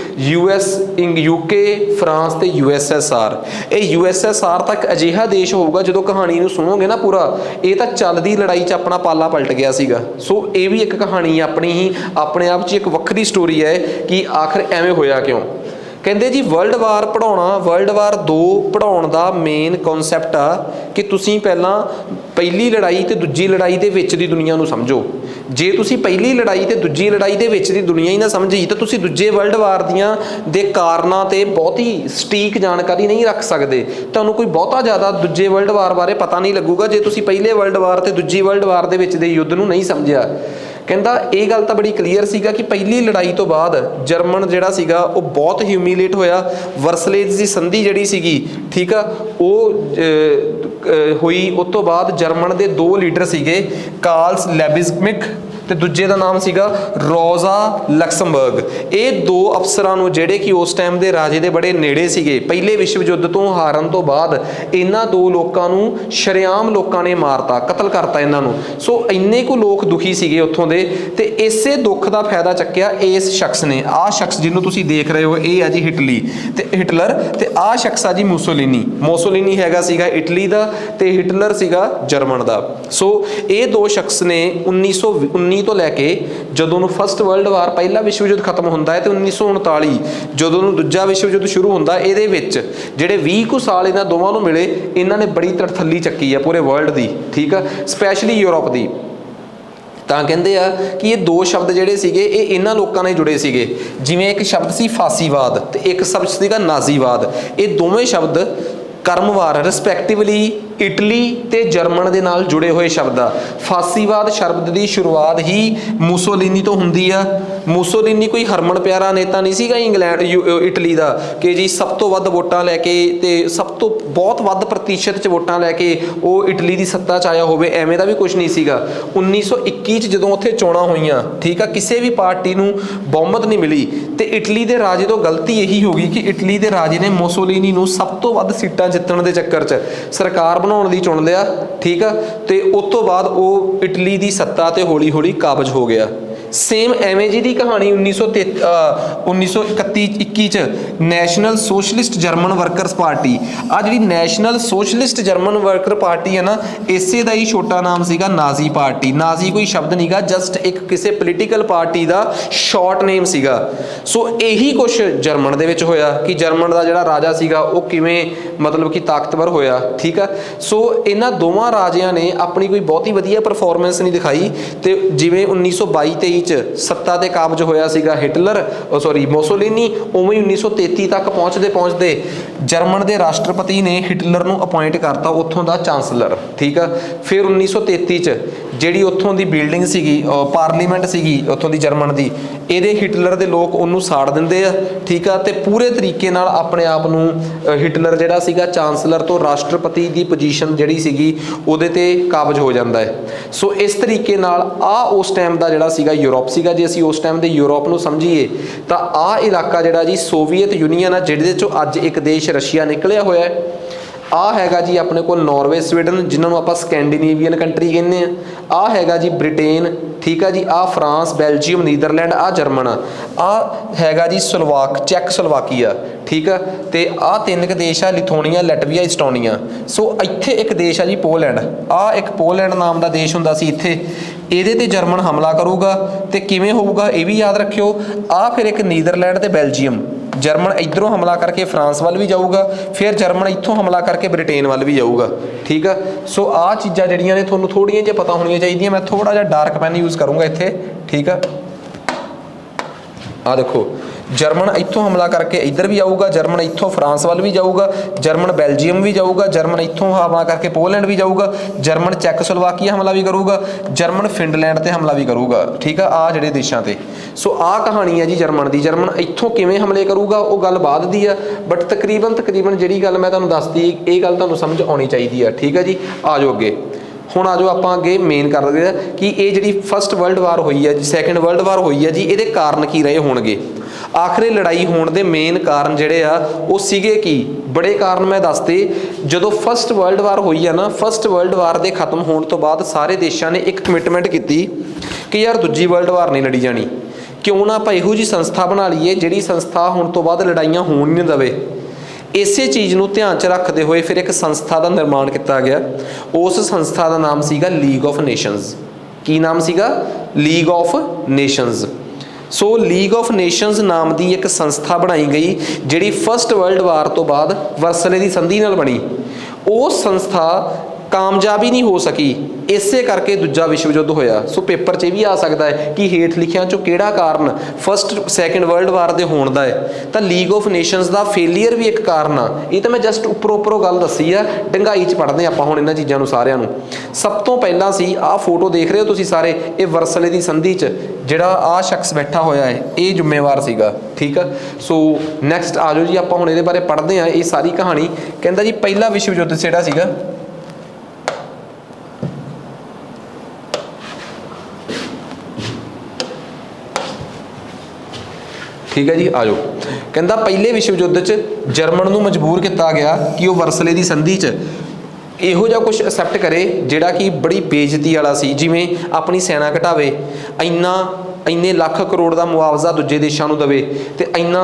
UK, ਫਰਾਂਸ ਤੇ USSR। ਇਹ USSR ਤਾਂ ਇੱਕ ਅਜਿਹਾ ਦੇਸ਼ ਹੋਊਗਾ, ਜਦੋਂ ਕਹਾਣੀ ਨੂੰ ਸੁਣੋਗੇ ਨਾ ਪੂਰਾ, ਇਹ ਤਾਂ ਚੱਲਦੀ ਲੜਾਈ 'ਚ ਆਪਣਾ ਪਾਲਾ ਪਲਟ ਗਿਆ ਸੀਗਾ। ਸੋ ਇਹ ਵੀ ਇੱਕ ਕਹਾਣੀ ਆਪਣੀ ਹੀ ਆਪਣੇ ਆਪ 'ਚ ਇੱਕ ਵੱਖਰੀ ਸਟੋਰੀ ਹੈ ਕਿ ਆਖਰ ਐਵੇਂ ਹੋਇਆ ਕਿਉਂ। ਕਹਿੰਦੇ ਜੀ ਵਰਲਡ ਵਾਰ ਪੜ੍ਹਾਉਣਾ, ਵਰਲਡ ਵਾਰ 2 ਪੜ੍ਹਾਉਣ ਦਾ ਮੇਨ ਕਨਸੈਪਟ ਆ ਕਿ ਤੁਸੀਂ ਪਹਿਲਾਂ ਪਹਿਲੀ ਲੜਾਈ ਤੇ ਦੂਜੀ ਲੜਾਈ ਦੇ ਵਿੱਚ ਦੀ ਦੁਨੀਆ ਨੂੰ ਸਮਝੋ। ਜੇ ਤੁਸੀਂ ਪਹਿਲੀ ਲੜਾਈ ਤੇ ਦੂਜੀ ਲੜਾਈ ਦੇ ਵਿੱਚ ਦੀ ਦੁਨੀਆ ਹੀ ਨਾ ਸਮਝੀ ਤਾਂ ਤੁਸੀਂ ਦੂਜੇ ਵਰਲਡ ਵਾਰ ਦੀਆਂ ਦੇ ਕਾਰਨਾਂ ਤੇ ਬਹੁਤੀ ਸਟੀਕ ਜਾਣਕਾਰੀ ਨਹੀਂ ਰੱਖ ਸਕਦੇ। ਤੁਹਾਨੂੰ ਕੋਈ ਬਹੁਤਾ ਜ਼ਿਆਦਾ ਦੂਜੇ ਵਰਲਡ ਵਾਰ ਬਾਰੇ ਪਤਾ ਨਹੀਂ ਲੱਗੂਗਾ ਜੇ ਤੁਸੀਂ ਪਹਿਲੇ ਵਰਲਡ ਵਾਰ ਤੇ ਦੂਜੀ ਵਰਲਡ ਵਾਰ ਦੇ ਵਿੱਚ ਦੇ ਯੁੱਧ ਨੂੰ ਨਹੀਂ ਸਮਝਿਆ। ਕਹਿੰਦਾ ਇਹ ਗੱਲ ਤਾਂ ਬੜੀ ਕਲੀਅਰ ਸੀਗਾ ਕਿ ਪਹਿਲੀ ਲੜਾਈ ਤੋਂ ਬਾਅਦ ਜਰਮਨ ਜਿਹੜਾ ਸੀਗਾ ਉਹ ਬਹੁਤ ਹਿਊਮੀਲੇਟ ਹੋਇਆ। ਵਰਸਲੇਜ਼ ਦੀ ਸੰਧੀ ਜਿਹੜੀ ਸੀਗੀ, ਠੀਕ ਆ, ਉਹ ਹੋਈ। ਉਸ ਤੋਂ ਬਾਅਦ ਜਰਮਨ ਦੇ 2 ਲੀਡਰ ਸੀਗੇ, ਕਾਰਲ ਲੈਬਿਜ਼ਮਿਕ ਤੇ ਦੂਜੇ ਦਾ ਨਾਮ ਸੀਗਾ ਰੋਜ਼ਾ ਲਕਸਮਬਰਗ। ਇਹ 2 ਅਫਸਰਾਂ ਨੂੰ, ਜਿਹੜੇ ਕਿ ਉਸ ਟਾਈਮ ਦੇ ਰਾਜੇ ਦੇ ਬੜੇ ਨੇੜੇ ਸੀਗੇ, ਪਹਿਲੇ ਵਿਸ਼ਵ ਯੁੱਧ ਤੋਂ ਹਾਰਨ ਤੋਂ ਬਾਅਦ ਇਹਨਾਂ 2 ਲੋਕਾਂ ਨੂੰ ਸ਼ਰੇਆਮ ਲੋਕਾਂ ਨੇ ਮਾਰਤਾ, ਕਤਲ ਕਰਤਾ ਇਹਨਾਂ ਨੂੰ। ਸੋ ਇੰਨੇ ਕੁ ਲੋਕ ਦੁਖੀ ਸੀਗੇ ਉੱਥੋਂ ਦੇ, ਤੇ ਇਸੇ ਦੁੱਖ ਦਾ ਫਾਇਦਾ ਚੱਕਿਆ ਇਸ ਸ਼ਖਸ ਨੇ। ਆਹ ਸ਼ਖਸ ਜਿਹਨੂੰ ਤੁਸੀਂ ਦੇਖ ਰਹੇ ਹੋ, ਇਹ ਆ ਜੀ ਹਿਟਲਰ, ਤੇ ਆਹ ਸ਼ਖਸ ਆ ਜੀ ਮੂਸੋਲੀਨੀ ਹੈਗਾ ਸੀਗਾ ਇਟਲੀ ਦਾ, ਤੇ ਹਿਟਲਰ ਸੀਗਾ ਜਰਮਨ ਦਾ। ਸੋ ਇਹ 2 ਸ਼ਖਸ ਨੇ 1919 ਤੋਂ ਲੈ ਕੇ ਜਦੋਂ ਨੂੰ ਫਸਟ ਵਰਲਡ ਵਾਰ, ਪਹਿਲਾ ਵਿਸ਼ਵ ਯੁੱਧ ਖਤਮ ਹੁੰਦਾ ਹੈ, ਤੇ 1939 ਜਦੋਂ ਨੂੰ ਦੂਜਾ ਵਿਸ਼ਵ ਯੁੱਧ ਸ਼ੁਰੂ ਹੁੰਦਾ, ਇਹਦੇ ਵਿੱਚ ਜਿਹੜੇ 20 ਕੁ ਸਾਲ ਇਹਨਾਂ ਦੋਵਾਂ ਨੂੰ ਮਿਲੇ, ਇਹਨਾਂ ਨੇ ਬੜੀ ਤੜਥੱਲੀ ਚੱਕੀ ਆ ਪੂਰੇ ਵਰਲਡ ਦੀ, ਠੀਕ ਆ, ਸਪੈਸ਼ਲੀ ਯੂਰਪ ਦੀ। ਤਾਂ ਕਹਿੰਦੇ ਆ ਕਿ ਇਹ 2 ਸ਼ਬਦ ਜਿਹੜੇ ਸੀਗੇ ਇਹ ਇਹਨਾਂ ਲੋਕਾਂ ਨਾਲ ਜੁੜੇ ਸੀਗੇ। ਜਿਵੇਂ ਇੱਕ ਸ਼ਬਦ ਸੀ ਫਾਸੀਵਾਦ ਤੇ ਇੱਕ ਸ਼ਬਦ ਸੀਗਾ ਨਾਜ਼ੀਵਾਦ। ਇਹ ਦੋਵੇਂ ਸ਼ਬਦ ਕਰਮਵਾਰ ਰਿਸਪੈਕਟਿਵਲੀ ਇਟਲੀ ਤੇ ਜਰਮਨ ਦੇ ਨਾਲ ਜੁੜੇ ਹੋਏ ਸ਼ਬਦ ਆ। ਫਾਸੀਵਾਦ ਸ਼ਬਦ ਦੀ ਸ਼ੁਰੂਆਤ ਹੀ ਮੂਸੋਲੀਨੀ ਤੋਂ ਹੁੰਦੀ ਆ। ਮੂਸੋਲੀਨੀ ਕੋਈ ਹਰਮਨ ਪਿਆਰਾ ਨੇਤਾ ਨਹੀਂ ਸੀਗਾ ਇਟਲੀ ਦਾ ਕਿ ਜੀ ਸਭ ਤੋਂ ਵੱਧ ਵੋਟਾਂ ਲੈ ਕੇ ਤੇ ਸਭ ਤੋਂ ਬਹੁਤ ਵੱਧ ਪ੍ਰਤੀਸ਼ਤ 'ਚ ਵੋਟਾਂ ਲੈ ਕੇ ਉਹ ਇਟਲੀ ਦੀ ਸੱਤਾ 'ਚ ਆਇਆ ਹੋਵੇ, ਐਵੇਂ ਦਾ ਵੀ ਕੁਝ ਨਹੀਂ ਸੀਗਾ। 1921 'ਚ ਜਦੋਂ ਉੱਥੇ ਚੋਣਾਂ ਹੋਈਆਂ, ਠੀਕ ਆ, ਕਿਸੇ ਵੀ ਪਾਰਟੀ ਨੂੰ ਬਹੁਮਤ ਨਹੀਂ ਮਿਲੀ, ਤੇ ਇਟਲੀ ਦੇ ਰਾਜੇ ਤੋਂ ਗਲਤੀ ਇਹੀ ਹੋ ਗਈ ਕਿ ਇਟਲੀ ਦੇ ਰਾਜੇ ਨੇ ਮੂਸੋਲੀਨੀ ਨੂੰ ਸਭ ਤੋਂ ਵੱਧ ਸੀਟਾਂ ਜਿੱਤਣ ਦੇ ਚੱਕਰ 'ਚ ਸਰਕਾਰ ਬਣਾਉਣ ਲਈ ਚੁਣ ਲਿਆ, ਠੀਕ ਆ, ਤੇ ਉਸ ਤੋਂ ਬਾਅਦ ਉਹ ਇਟਲੀ ਦੀ ਸੱਤਾ ਤੇ ਹੌਲੀ ਹੌਲੀ ਕਾਬਜ ਹੋ ਗਿਆ। ਸੇਮ ਐਵੇਂ ਜੀ ਦੀ ਕਹਾਣੀ 1921 ਚ national socialist German workers party, ਆ ਜਿਹੜੀ national socialist German worker party ਹੈ ਨਾ, ਇਸੇ ਦਾ ਹੀ ਛੋਟਾ ਨਾਮ ਸੀਗਾ ਨਾਜ਼ੀ ਪਾਰਟੀ। ਨਾਜ਼ੀ ਕੋਈ ਸ਼ਬਦ ਨਹੀਂਗਾ, ਜਸਟ ਇੱਕ ਕਿਸੇ ਪੋਲੀਟੀਕਲ ਪਾਰਟੀ ਦਾ ਸ਼ਾਰਟ ਨੇਮ ਸੀਗਾ। ਸੋ ਇਹੀ ਕੁਛ ਜਰਮਨ ਦੇ ਵਿੱਚ ਹੋਇਆ ਕਿ ਜਰਮਨ ਦਾ ਜਿਹੜਾ ਰਾਜਾ ਸੀਗਾ ਉਹ ਕਿਵੇਂ ਮਤਲਬ ਕਿ ਤਾਕਤਵਰ ਹੋਇਆ, ਠੀਕ ਆ। ਸੋ ਇਹਨਾਂ ਦੋਵਾਂ ਰਾਜਿਆਂ ਨੇ ਆਪਣੀ ਕੋਈ ਬਹੁਤੀ ਵਧੀਆ ਪਰਫਾਰਮੈਂਸ ਨਹੀਂ ਦਿਖਾਈ, ਤੇ ਜਿਵੇਂ 1922-23 ਚ ਸੱਤਾ ਤੇ ਕਾਬਜ ਹੋਇਆ ਸੀਗਾ ਮੂਸੋਲੀਨੀ, ਉਵੇਂ 1933 ਤੱਕ ਪਹੁੰਚਦੇ ਜਰਮਨ ਦੇ ਰਾਸ਼ਟਰਪਤੀ ਨੇ ਹਿਟਲਰ ਨੂੰ ਅਪਾਇੰਟ ਕਰਤਾ ਉੱਥੋਂ ਦਾ ਚਾਂਸਲਰ, ਠੀਕ ਆ। ਫਿਰ 1933 ਚ ਜਿਹੜੀ ਉੱਥੋਂ ਦੀ ਬਿਲਡਿੰਗ ਸੀਗੀ, ਪਾਰਲੀਮੈਂਟ ਸੀਗੀ ਉੱਥੋਂ ਦੀ ਜਰਮਨ ਦੀ, ਇਹਦੇ ਹਿਟਲਰ ਦੇ ਲੋਕ ਉਹਨੂੰ ਸਾੜ ਦਿੰਦੇ ਆ, ਠੀਕ ਆ, ਤੇ ਪੂਰੇ ਤਰੀਕੇ ਨਾਲ ਆਪਣੇ ਆਪ ਨੂੰ ਹਿਟਲਰ ਜਿਹੜਾ ਸੀਗਾ ਚਾਂਸਲਰ ਤੋਂ ਰਾਸ਼ਟਰਪਤੀ ਦੀ ਪੋਜੀਸ਼ਨ ਜਿਹੜੀ ਸੀਗੀ ਉਹਦੇ ਤੇ ਕਾਬਜ ਹੋ ਜਾਂਦਾ ਹੈ। ਸੋ ਇਸ ਤਰੀਕੇ ਨਾਲ ਉਸ ਟਾਈਮ ਦਾ ਜਿਹੜਾ ਸੀਗਾ ਯੂਰਪ ਸੀਗਾ। ਜੇ ਅਸੀਂ ਉਸ ਟਾਈਮ ਦੇ ਯੂਰਪ ਨੂੰ ਸਮਝੀਏ ਤਾਂ ਇਲਾਕਾ ਜਿਹੜਾ ਜੀ ਸੋਵੀਅਤ ਯੂਨੀਅਨ ਆ, ਜਿਹਦੇ ਚੋਂ ਅੱਜ ਇੱਕ ਦੇਸ਼ ਰਸ਼ੀਆ ਨਿਕਲਿਆ ਹੋਇਆ ਹੈ। ਹੈਗਾ ਜੀ ਆਪਣੇ ਕੋਲ ਨਾਰਵੇ, ਸਵੀਡਨ, ਜਿਨ੍ਹਾਂ ਨੂੰ ਆਪਾਂ ਸਕੈਂਡੀਨੇਵੀਅਨ ਕੰਟਰੀ ਕਹਿੰਦੇ ਆ। ਹੈਗਾ ਜੀ ਬ੍ਰਿਟੇਨ, ਠੀਕ ਆ ਜੀ। Belgium, Netherland, German. ਹੈਗਾ ਜੀ ਚੈੱਕ ਸਲੋਵਾਕੀਆ, ਠੀਕ ਆ। ਤੇ 3 ਕੁ ਦੇਸ਼ ਆ, ਲਿਥੂਨੀਆ, ਲੈਟਵੀਆ, ਇਸਟੋਨੀਆ। ਸੋ ਇੱਥੇ ਇੱਕ ਦੇਸ਼ ਆ ਜੀ ਪੋਲੈਂਡ। ਇੱਕ ਪੋਲੈਂਡ ਨਾਮ ਦਾ ਦੇਸ਼ ਹੁੰਦਾ ਸੀ ਇੱਥੇ, ਇਹਦੇ ਤੇ ਜਰਮਨ ਹਮਲਾ ਕਰੂਗਾ ਤੇ ਕਿਵੇਂ ਹੋਊਗਾ ਇਹ ਵੀ ਯਾਦ ਰੱਖਿਓ। ਫਿਰ ਇੱਕ ਨੀਦਰਲੈਂਡ ਤੇ ਬੈਲਜੀਅਮ। ਜਰਮਨ ਇੱਧਰੋਂ ਹਮਲਾ ਕਰਕੇ ਫਰਾਂਸ ਵੱਲ ਵੀ ਜਾਊਗਾ, ਫਿਰ ਜਰਮਨ ਇੱਥੋਂ ਹਮਲਾ ਕਰਕੇ ਬ੍ਰਿਟੇਨ ਵੱਲ ਵੀ ਜਾਊਗਾ, ਠੀਕ ਆ। ਸੋ ਚੀਜ਼ਾਂ ਜਿਹੜੀਆਂ ਨੇ ਤੁਹਾਨੂੰ ਥੋੜ੍ਹੀਆਂ ਜਿਹੀਆਂ ਪਤਾ ਹੋਣੀਆਂ ਚਾਹੀਦੀਆਂ। ਮੈਂ ਥੋੜ੍ਹਾ ਜਿਹਾ ਡਾਰਕ ਪੈਨ ਯੂਜ਼ ਕਰੂੰਗਾ ਇੱਥੇ, ਠੀਕ ਆ। ਦੇਖੋ, ਜਰਮਨ ਇੱਥੋਂ ਹਮਲਾ ਕਰਕੇ ਇੱਧਰ ਵੀ ਆਊਗਾ, ਜਰਮਨ ਇੱਥੋਂ ਫਰਾਂਸ ਵੱਲ ਵੀ ਜਾਊਗਾ, ਜਰਮਨ ਬੈਲਜੀਅਮ ਵੀ ਜਾਊਗਾ, ਜਰਮਨ ਇੱਥੋਂ ਹਮਲਾ ਕਰਕੇ ਪੋਲੈਂਡ ਵੀ ਜਾਊਗਾ, ਜਰਮਨ ਚੈੱਕ ਸਲੋਵਾਕੀਆ ਹਮਲਾ ਵੀ ਕਰੂਗਾ, ਜਰਮਨ ਫਿਨਲੈਂਡ ਤੇ ਹਮਲਾ ਵੀ ਕਰੂਗਾ, ਠੀਕ ਆ। ਜਿਹੜੇ ਦੇਸ਼ਾਂ ਤੇ। ਸੋ ਕਹਾਣੀ ਹੈ ਜੀ ਜਰਮਨ ਦੀ। ਜਰਮਨ ਇੱਥੋਂ ਕਿਵੇਂ ਹਮਲੇ ਕਰੂਗਾ ਉਹ ਗੱਲ ਬਾਅਦ ਦੀ ਆ, ਬਟ ਤਕਰੀਬਨ ਜਿਹੜੀ ਗੱਲ ਮੈਂ ਤੁਹਾਨੂੰ ਦੱਸਦੀ, ਇਹ ਗੱਲ ਤੁਹਾਨੂੰ ਸਮਝ ਆਉਣੀ ਚਾਹੀਦੀ ਆ, ਠੀਕ ਆ ਜੀ। ਜਾਓ ਅੱਗੇ। ਹੁਣ ਆਪਾਂ ਅੱਗੇ ਮੇਨ ਕਰਦੇ ਆ ਕਿ ਇਹ ਜਿਹੜੀ ਫਸਟ ਵਰਲਡ ਵਾਰ ਹੋਈ ਹੈ ਜੀ, ਸੈਕਿੰਡ ਵਰਲਡ ਵਾਰ ਹੋਈ ਹੈ ਜੀ, ਇਹਦੇ ਕਾਰਨ ਕੀ ਰਹੇ ਹੋਣਗੇ। आखिरी लड़ाई होने के मेन कारण जिहड़े आ वो सीगे कि बड़े कारण मैं दसते। जदों फर्स्ट वर्ल्ड वार हुई है ना, फर्स्ट वर्ल्ड वार के खत्म होने तो बाद सारे देशों ने एक कमिटमेंट की कि यार दूजी वर्ल्ड वार नहीं लड़ी जानी, क्यों ना आपां इहो जी संस्था बना लीए जिहड़ी संस्था होने तो बाद लड़ाइयां होण नहीं देवे। इसे चीज़ नूं ध्यान च रखते हुए फिर एक संस्था का निर्माण किया गया। उस संस्था का नाम सीगा लीग ऑफ नेशनस। की नाम सीगा? League of Nations. So League of Nations नाम की एक संस्था बनाई गई जिहड़ी फर्स्ट वर्ल्ड वार तो बाद वर्सले की संधि नाल बनी। वो संस्था कामयाब ही नहीं हो सकी, इसे करके दूजा विश्व युद्ध होया। सो पेपर 'च भी आ सकता है कि हेठ लिखिया चों किहड़ा कारण फर्स्ट सैकेंड वर्ल्ड वार के होने का है। तो लीग ऑफ नेशनस का फेलीयर भी एक कारण आ। ये तो मैं जस्ट उपरों उपरों गल दसी आ, डंगाई च पढ़ते आपां हुण इन्हां चीज़ां नूं सारिआं नूं। सब तो पहला सी आ फोटो देख रहे हो तुसीं सारे, ये वर्सले की संधि च जिहड़ा आ शख्स बैठा होया है ये जिम्मेवार सीगा। ठीक है, सो नैक्सट आ जाओ जी, आपां हुण इहदे बारे पढ़ते हैं। ये सारी कहानी कहंदा जी पहला विश्व युद्ध जिहड़ा सीगा ठीक है जी, आ जाओ। कहता पहले विश्व युद्ध च जर्मन नूं मजबूर किया गया कि वह वर्सले की संधि च इहो जिहा कुछ एक्सैप्ट करे जिहड़ा कि बड़ी बेइज्जती वाला सी, जिवें अपनी सेना घटावे, इन्ने लाख करोड़ का मुआवजा दूजे देशों नूं देवे, ते इन्ना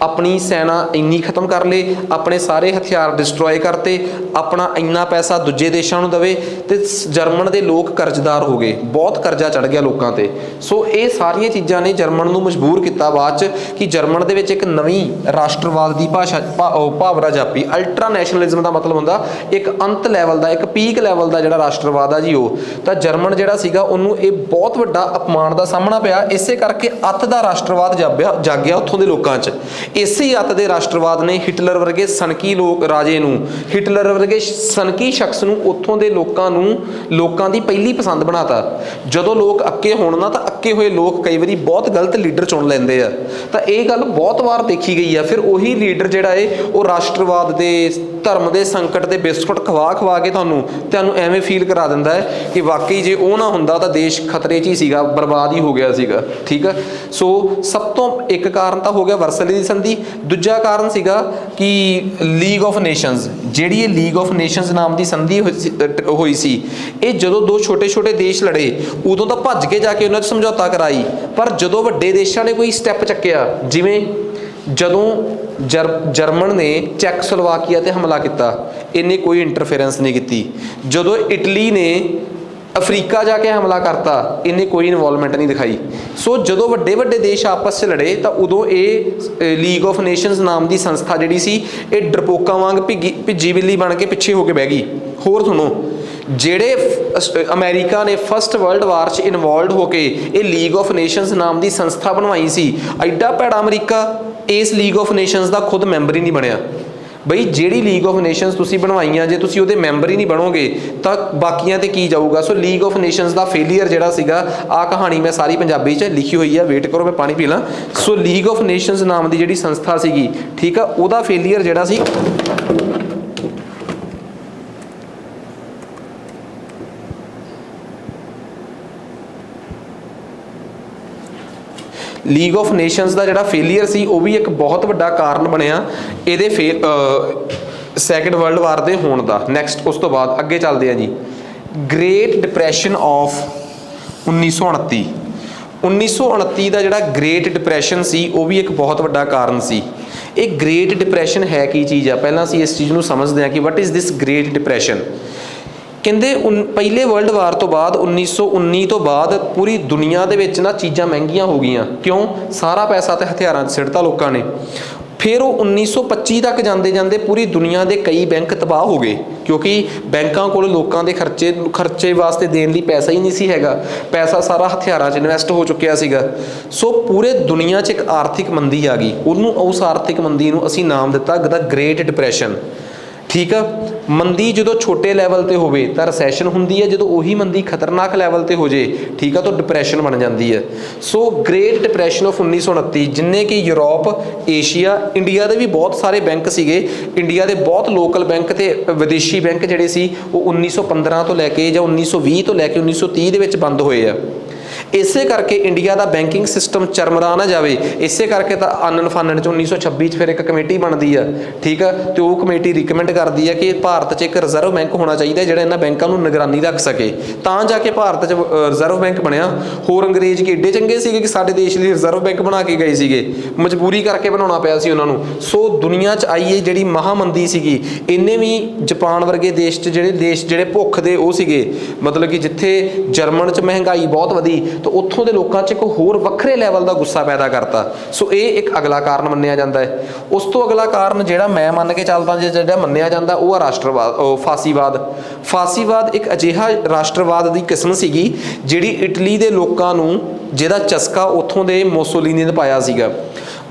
अपनी सेना इन्नी खत्म कर ले, अपने सारे हथियार डिस्ट्रॉय करते, अपना इन्ना पैसा दूजे देशों नूं देवे, ते जर्मन के लोग कर्जदार हो गए, बहुत कर्जा चढ़ गया लोगों ते। सो ये सारिया चीज़ां ने जर्मन नूं मजबूर किया बाद च कि जर्मन दे विच एक नवीं राष्ट्रवाद की भाषा भावना जापी। अल्ट्रा नैशनलिज्म का मतलब हुंदा एक अंत लैवल का, एक पीक लैवल का जिहड़ा राष्ट्रवाद आ जी वो। तो जर्मन जिहड़ा सीगा उन्होंने ये बहुत वड्डा अपमान का सामना पिया, इसे करके अत का राष्ट्रवाद जागया उत्थों के लोगों च। इसे अत के राष्ट्रवाद ने हिटलर वर्गे सनकी लोग राजे नूं, हिटलर वर्गे सनकी शख्स नूं उत्थों के लोगों की पहली पसंद बनाता। जदों लोग अक्के होण ना, तो अक्के हुए लोग कई बारी बहुत गलत लीडर चुन लेंदे आ। तो ये गल बहुत बार देखी गई है। फिर उही लीडर जिहड़ा है वो राष्ट्रवाद के धर्म के संकट के बिस्कुट खवा खवा के तुहानूं एवें फील करा दिंदा है कि वाकई जे वो ना हुंदा तो देश खतरे 'च ही सीगा, बर्बाद ही हो गया सीगा। ठीक है, सो सब तो एक कारण तो हो गया वर्सले की संधि। दूजा कारण सीगा कि लीग ऑफ नेशनस, जिहड़ी लीग ऑफ नेशनस नाम की संधि होई सी, ये जदों दो छोटे छोटे देश लड़े उदों तो भज के जाके उन्होंने समझौता कराई, पर जदों वड्डे देशों ने कोई स्टैप चुक्या, जिवें जदों जर्मन ने चैकोस्लोवाकिया ते हमला किया, इन्हें कोई इंटरफेरेंस नहीं की। जदों इटली ने अफ्रीका जाके हमला करता, इन्हें कोई इन्वॉल्वमेंट नहीं दिखाई। सो जदों वड्डे वड्डे देश आपस में लड़े तो उदों ये लीग ऑफ नेशनस नाम की संस्था जिहड़ी सी ये डरपोका वांग भिजी बिल्ली बन के पिछे होके बह गई। होर सुनो, जेड़े अमेरिका ने फर्स्ट वर्ल्ड वार च इनवॉल्व होके ये लीग ऑफ नेशनस नाम की संस्था बनवाई सी, एडा भैड़ा अमरीका इस लीग ऑफ नेशनस का खुद मैंबर ही नहीं बनया। बई जिहड़ी लीग ऑफ नेशनस तुसी बनवाइयां, जे तुसी उहदे मैंबर ही नहीं बनोगे तो बाकियां ते की जाऊगा। सो लीग ऑफ नेशनस का फेलीयर जिहड़ा सीगा, आ कहानी मैं सारी पंजाबी च लिखी हुई है, वेट करो मैं पानी पी ला। सो लीग ऑफ नेशनस नाम की जिहड़ी संस्था सीगी, ठीक है, उहदा फेलीयर जिहड़ा सी लीग ऑफ नेशनस का जिहड़ा फेलीयर सी वो भी एक बहुत वड्डा कारण बनया इहदे सैकेंड वर्ल्ड वार के होने का। नैक्सट उस तो बाद अगे चलते हैं जी, ग्रेट डिप्रैशन ऑफ 1929। 1929 का जिहड़ा ग्रेट डिप्रैशन सी वो भी एक बहुत वड्डा कारण सी। एक ग्रेट डिप्रैशन है की चीज़ है, पहला असीं इस चीज़ नूं समझते हैं कि what is this great depression. कहते पहले वर्ल्ड वार तो बाद 1919 तो बाद पूरी दुनिया के विच ना चीज़ां महंगियां हो गई। क्यों? सारा पैसा तो हथियारां 'च सिੱਟਤਾ लोगों ने। फिर वो 1925 तक जाते जाते पूरी दुनिया के कई बैंक तबाह हो गए, क्योंकि बैंकों को लोगों के खर्चे वास्ते देने लिए पैसा ही नहीं सी हैगा, पैसा सारा हथियारां 'च इन्वैसट हो चुकिया सीगा। सो पूरे दुनिया 'च एक आर्थिक मंदी आ गई। उन्होंने उस आर्थिक मंदी नूं असीं नाम दिता द ग्रेट डिप्रैशन। ठीक है, मंदी जो छोटे लैवल पर होवे तो रिसैशन होंदी है, जो उही मंदी खतरनाक लैवल पर हो जाए, ठीक है, तो डिप्रैशन बन जाती है। सो ग्रेट डिप्रैशन ऑफ 1929 जिन्ने कि यूरोप, एशिया, इंडिया के भी बहुत सारे बैंक सीगे, इंडिया के बहुत लोकल बैंक ते विदेशी बैंक जिहड़े सी वो 1915 तो लैके या 1920 तो लैके 1930 के बंद होए आ। ਇਸੇ ਕਰਕੇ ਇੰਡੀਆ ਦਾ ਬੈਂਕਿੰਗ ਸਿਸਟਮ ਚਰਮਰਾ ਨਾ ਜਾਵੇ, ਇਸੇ ਕਰਕੇ ਤਾਂ ਆਨਣ ਫਾਨਣ 'ਚ 1926 'ਚ ਫਿਰ ਇੱਕ ਕਮੇਟੀ ਬਣਦੀ ਆ, ਠੀਕ ਆ, ਤੇ ਉਹ ਕਮੇਟੀ ਰਿਕਮੈਂਡ ਕਰਦੀ ਆ ਕਿ ਭਾਰਤ 'ਚ ਇੱਕ ਰਿਜ਼ਰਵ ਬੈਂਕ ਹੋਣਾ ਚਾਹੀਦਾ ਜਿਹੜਾ ਇਹਨਾਂ ਬੈਂਕਾਂ ਨੂੰ ਨਿਗਰਾਨੀ ਰੱਖ ਸਕੇ, ਤਾਂ ਜਾ ਕੇ ਭਾਰਤ 'ਚ ਰਿਜ਼ਰਵ ਬੈਂਕ ਬਣਿਆ। ਹੋਰ ਅੰਗਰੇਜ਼ ਕੀ ਏਡੇ ਚੰਗੇ ਸੀਗੇ ਕਿ ਸਾਡੇ ਦੇਸ਼ ਲਈ ਰਿਜ਼ਰਵ ਬੈਂਕ ਬਣਾ ਕੇ ਗਏ ਸੀਗੇ, ਮਜਬੂਰੀ ਕਰਕੇ ਬਣਾਉਣਾ ਪਿਆ ਸੀ ਉਹਨਾਂ ਨੂੰ। ਸੋ ਦੁਨੀਆ 'ਚ ਆਈ ਇਹ ਜਿਹੜੀ ਮਹਾਮੰਦੀ ਸੀਗੀ, ਇਹਨੇ ਵੀ ਜਾਪਾਨ ਵਰਗੇ ਦੇਸ਼ 'ਚ ਜਿਹੜੇ ਭੁੱਖ ਦੇ ਉਹ ਸੀਗੇ, ਮਤਲਬ ਕਿ ਜਿੱਥੇ ਜਰਮਨ 'ਚ ਮਹਿੰਗਾਈ ਬਹੁਤ ਵਧੀ, ਤਾਂ ਉੱਥੋਂ ਦੇ ਲੋਕਾਂ 'ਚ ਇੱਕ ਹੋਰ ਵੱਖਰੇ ਲੈਵਲ ਦਾ ਗੁੱਸਾ ਪੈਦਾ ਕਰਤਾ। ਸੋ ਇਹ ਇੱਕ ਅਗਲਾ ਕਾਰਨ ਮੰਨਿਆ ਜਾਂਦਾ ਹੈ। ਉਸ ਤੋਂ ਅਗਲਾ ਕਾਰਨ ਜਿਹੜਾ ਮੈਂ ਮੰਨ ਕੇ ਚੱਲਦਾ, ਜਿਹੜਾ ਮੰਨਿਆ ਜਾਂਦਾ, ਉਹ ਆ ਰਾਸ਼ਟਰਵਾਦ, ਫਾਸੀਵਾਦ। ਫਾਸੀਵਾਦ ਇੱਕ ਅਜਿਹਾ ਰਾਸ਼ਟਰਵਾਦ ਦੀ ਕਿਸਮ ਸੀਗੀ ਜਿਹੜੀ ਇਟਲੀ ਦੇ ਲੋਕਾਂ ਨੂੰ, ਜਿਹਦਾ ਚਸਕਾ ਉੱਥੋਂ ਦੇ ਮੋਸੋਲੀਨੀ ਨੇ ਪਾਇਆ ਸੀਗਾ।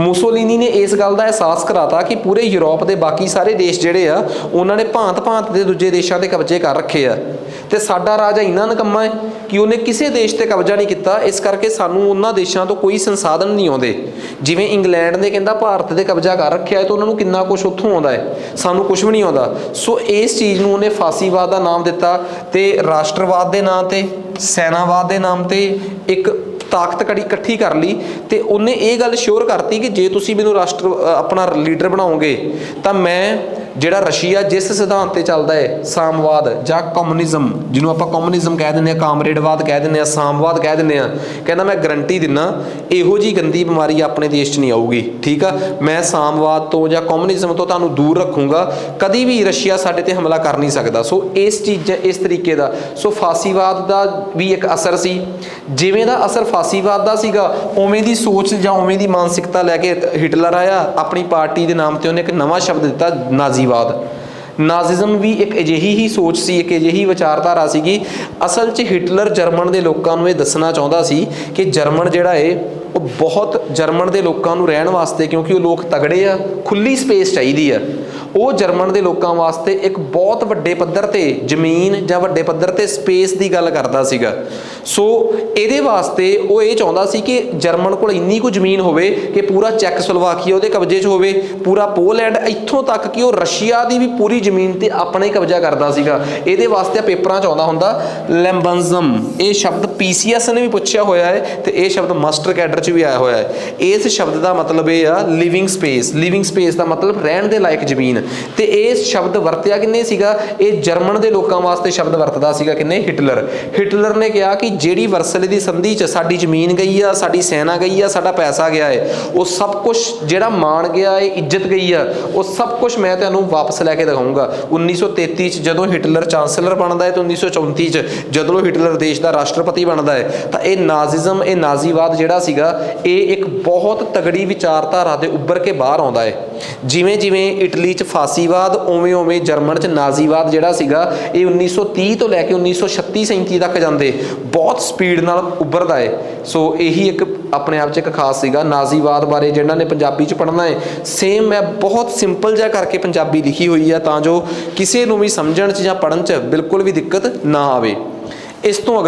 ਮੂਸੋਲੀਨੀ ਨੇ ਇਸ ਗੱਲ ਦਾ ਅਹਿਸਾਸ ਕਰਾਤਾ ਕਿ ਪੂਰੇ ਯੂਰਪ ਦੇ ਬਾਕੀ ਸਾਰੇ ਦੇਸ਼ ਜਿਹੜੇ ਆ ਉਹਨਾਂ ਨੇ ਭਾਂਤ-ਭਾਂਤ ਦੇ ਦੂਜੇ ਦੇਸ਼ਾਂ 'ਤੇ ਕਬਜ਼ੇ ਕਰ ਰੱਖੇ ਆ, ਤੇ ਸਾਡਾ ਰਾਜਾ ਇੰਨਾ ਨਿਕੰਮਾ ਹੈ ਕਿ ਉਹਨੇ ਕਿਸੇ ਦੇਸ਼ 'ਤੇ ਕਬਜ਼ਾ ਨਹੀਂ ਕੀਤਾ। ਇਸ ਕਰਕੇ ਸਾਨੂੰ ਉਹਨਾਂ ਦੇਸ਼ਾਂ ਤੋਂ ਕੋਈ ਸੰਸਾਧਨ ਨਹੀਂ ਆਉਂਦੇ। ਜਿਵੇਂ ਇੰਗਲੈਂਡ ਨੇ ਕਹਿੰਦਾ ਭਾਰਤ 'ਤੇ ਕਬਜ਼ਾ ਕਰ ਰੱਖਿਆ ਹੈ, ਤਾਂ ਉਹਨਾਂ ਨੂੰ ਕਿੰਨਾ ਕੁਛ ਉੱਥੋਂ ਆਉਂਦਾ ਹੈ, ਸਾਨੂੰ ਕੁਛ ਵੀ ਨਹੀਂ ਆਉਂਦਾ। ਸੋ ਇਸ ਚੀਜ਼ ਨੂੰ ਉਹਨੇ ਫਾਸੀਵਾਦ ਦਾ ਨਾਮ ਦਿੱਤਾ, ਤੇ ਰਾਸ਼ਟਰਵਾਦ ਦੇ ਨਾਮ 'ਤੇ, ਸੈਨਾਵਾਦ ਦੇ ਨਾਮ 'ਤੇ ਇੱਕ ਤਾਕਤ ਕੜੀ ਇਕੱਠੀ ਕਰ ਲਈ। ਤੇ ਉਹਨੇ ਇਹ ਗੱਲ ਸ਼ੋਰ ਕਰਤੀ ਕਿ ਜੇ ਤੁਸੀਂ ਮੈਨੂੰ ਆਪਣਾ ਲੀਡਰ ਬਣਾਓਗੇ ਤਾਂ ਮੈਂ ਜਿਹੜਾ ਰਸ਼ੀਆ ਜਿਸ ਸਿਧਾਂਤ 'ਤੇ ਚੱਲਦਾ ਹੈ, ਸਾਮਵਾਦ ਜਾਂ ਕਮਿਊਨਿਜ਼ਮ, ਜਿਹਨੂੰ ਆਪਾਂ ਕਮਿਊਨਿਜ਼ਮ ਕਹਿ ਦਿੰਦੇ ਹਾਂ, ਕਾਮਰੇਡਵਾਦ ਕਹਿ ਦਿੰਦੇ ਹਾਂ, ਸਾਮਵਾਦ ਕਹਿ ਦਿੰਦੇ ਹਾਂ, ਕਹਿੰਦਾ ਮੈਂ ਗਰੰਟੀ ਦਿੰਦਾ ਇਹੋ ਜਿਹੀ ਗੰਦੀ ਬਿਮਾਰੀ ਆਪਣੇ ਦੇਸ਼ 'ਚ ਨਹੀਂ ਆਊਗੀ, ਠੀਕ ਆ, ਮੈਂ ਸਾਮਵਾਦ ਤੋਂ ਜਾਂ ਕਮਿਊਨਿਜ਼ਮ ਤੋਂ ਤੁਹਾਨੂੰ ਦੂਰ ਰੱਖੂੰਗਾ, ਕਦੀ ਵੀ ਰਸ਼ੀਆ ਸਾਡੇ 'ਤੇ ਹਮਲਾ ਕਰ ਨਹੀਂ ਸਕਦਾ। ਸੋ ਇਸ ਚੀਜ਼, ਇਸ ਤਰੀਕੇ ਦਾ, ਸੋ ਫਾਸੀਵਾਦ ਦਾ ਵੀ ਇੱਕ ਅਸਰ ਸੀ। ਜਿਵੇਂ ਦਾ ਅਸਰ ਫਾਸੀਵਾਦ ਦਾ ਸੀਗਾ, ਉਵੇਂ ਦੀ ਸੋਚ ਜਾਂ ਉਵੇਂ ਦੀ ਮਾਨਸਿਕਤਾ ਲੈ ਕੇ ਹਿਟਲਰ ਆਇਆ। ਆਪਣੀ ਪਾਰਟੀ ਦੇ ਨਾਮ 'ਤੇ ਉਹਨੇ ਇੱਕ ਨਵਾਂ ਸ਼ਬਦ ਦਿੱਤਾ, ਨਾਜ਼ੀਵਾਦ। ਨਾਜ਼ਿਜ਼ਮ ਵੀ ਇੱਕ ਅਜਿਹੀ ਹੀ ਸੋਚ ਸੀ, ਇੱਕ ਅਜਿਹੀ ਵਿਚਾਰਧਾਰਾ ਸੀਗੀ। ਅਸਲ 'ਚ ਹਿਟਲਰ ਜਰਮਨ ਦੇ ਲੋਕਾਂ ਨੂੰ ਇਹ ਦੱਸਣਾ ਚਾਹੁੰਦਾ ਸੀ ਕਿ ਜਰਮਨ ਜਿਹੜਾ ਏ ਉਹ ਬਹੁਤ, ਜਰਮਨ ਦੇ ਲੋਕਾਂ ਨੂੰ ਰਹਿਣ ਵਾਸਤੇ, ਕਿਉਂਕਿ ਉਹ ਲੋਕ ਤਗੜੇ ਆ, ਖੁੱਲੀ ਸਪੇਸ ਚਾਹੀਦੀ ਆ, ਉਹ ਜਰਮਨ ਦੇ ਲੋਕਾਂ ਵਾਸਤੇ ਇੱਕ ਬਹੁਤ ਵੱਡੇ ਪੱਧਰ 'ਤੇ ਜ਼ਮੀਨ ਜਾਂ ਵੱਡੇ ਪੱਧਰ 'ਤੇ ਸਪੇਸ ਦੀ ਗੱਲ ਕਰਦਾ ਸੀਗਾ। ਸੋ ਇਹਦੇ ਵਾਸਤੇ ਉਹ ਇਹ ਚਾਹੁੰਦਾ ਸੀ ਕਿ ਜਰਮਨ ਕੋਲ ਇੰਨੀ ਕੁ ਜ਼ਮੀਨ ਹੋਵੇ ਕਿ ਪੂਰਾ ਚੈਕਸਲੋਵਾਕੀਆ ਉਹਦੇ ਕਬਜ਼ੇ 'ਚ ਹੋਵੇ, ਪੂਰਾ ਪੋਲੈਂਡ, ਇੱਥੋਂ ਤੱਕ ਕਿ ਉਹ ਰਸ਼ੀਆ ਦੀ ਵੀ ਪੂਰੀ ਜ਼ਮੀਨ 'ਤੇ ਆਪਣਾ ਹੀ ਕਬਜ਼ਾ ਕਰਦਾ ਸੀਗਾ। ਇਹਦੇ ਵਾਸਤੇ ਪੇਪਰਾਂ 'ਚ ਆਉਂਦਾ ਹੁੰਦਾ ਲੈਂਬਨਜ਼ਮ। ਇਹ ਸ਼ਬਦ PCS ਨੇ ਵੀ ਪੁੱਛਿਆ ਹੋਇਆ ਹੈ, ਤੇ ਇਹ ਸ਼ਬਦ ਮਾਸਟਰ ਕੈਡਰ 'ਚ ਵੀ ਆਇਆ ਹੋਇਆ ਹੈ। ਇਸ ਸ਼ਬਦ ਦਾ ਮਤਲਬ ਇਹ ਆ ਲਿਵਿੰਗ ਸਪੇਸ। ਲਿਵਿੰਗ ਸਪੇਸ ਦਾ ਮਤਲਬ ਰਹਿਣ ਦੇ ਲਾਇਕ ਜ਼ਮੀਨ। ਤੇ ਇਹ ਸ਼ਬਦ ਵਰਤਿਆ ਕਿੰਨੇ ਸੀਗਾ? ਇਹ ਜਰਮਨ ਦੇ ਲੋਕਾਂ ਵਾਸਤੇ ਸ਼ਬਦ ਵਰਤਦਾ ਸੀਗਾ ਕਿੰਨੇ? ਹਿਟਲਰ। ਹਿਟਲਰ ਨੇ ਕਿਹਾ ਕਿ ਜਿਹੜੀ ਵਰਸਲੇ ਦੀ ਸੰਧੀ 'ਚ ਸਾਡੀ ਜ਼ਮੀਨ ਗਈ ਆ, ਸਾਡੀ ਸੈਨਾ ਗਈ ਆ, ਸਾਡਾ ਪੈਸਾ ਗਿਆ ਹੈ, ਉਹ ਸਭ ਕੁਝ ਜਿਹੜਾ ਮਾਣ ਗਿਆ ਹੈ, ਇੱਜ਼ਤ ਗਈ ਆ, ਉਹ ਸਭ ਕੁਝ ਮੈਂ ਤੁਹਾਨੂੰ ਵਾਪਸ ਲੈ ਕੇ ਦਿਖਾਊਂਗਾ। 1933 'ਚ ਜਦੋਂ ਹਿਟਲਰ ਚਾਂਸਲਰ ਬਣਦਾ ਹੈ, ਤੇ 1934 'ਚ ਜਦੋਂ ਹਿਟਲਰ ਦੇਸ਼ ਦਾ ਰਾਸ਼ਟਰਪਤੀ ਬਣਦਾ ਹੈ, ਤਾਂ ਇਹ ਨਾਜ਼ਿਜ਼ਮ, ਇਹ ਨਾਜ਼ੀਵਾਦ ਜਿਹੜਾ ਸੀਗਾ, ਇਹ ਇੱਕ ਬਹੁਤ ਤਗੜੀ ਵਿਚਾਰਧਾਰਾ ਦੇ ਉੱਭਰ ਕੇ ਬਾਹਰ ਆਉਂਦਾ ਹੈ। ਜਿਵੇਂ ਜਿਵੇਂ ਇਟਲੀ 'ਚ ਫਾਸੀਵਾਦ, ਉਵੇਂ ਉਵੇਂ ਜਰਮਨ 'ਚ ਨਾਜ਼ੀਵਾਦ ਜਿਹੜਾ ਸੀਗਾ, ਇਹ 1930 ਤੋਂ ਲੈ ਕੇ 1936-37 ਤੱਕ ਜਾਂਦੇ ਬਹੁਤ ਸਪੀਡ ਨਾਲ ਉੱਭਰਦਾ ਹੈ। ਸੋ ਇਹੀ ਇੱਕ ਆਪਣੇ ਆਪ 'ਚ ਇੱਕ ਖਾਸ ਸੀਗਾ। ਨਾਜ਼ੀਵਾਦ ਬਾਰੇ ਜਿਹਨਾਂ ਨੇ ਪੰਜਾਬੀ 'ਚ ਪੜ੍ਹਨਾ ਹੈ, ਸੇਮ ਮੈਂ ਬਹੁਤ ਸਿੰਪਲ ਜਿਹਾ ਕਰਕੇ ਪੰਜਾਬੀ ਲਿਖੀ ਹੋਈ ਆ, ਤਾਂ ਜੋ ਕਿਸੇ ਨੂੰ ਵੀ ਸਮਝਣ 'ਚ ਜਾਂ ਪੜ੍ਹਨ 'ਚ ਬਿਲਕੁਲ ਵੀ ਦਿੱਕਤ ਨਾ ਆਵੇ। ਇਸ ਤੋਂ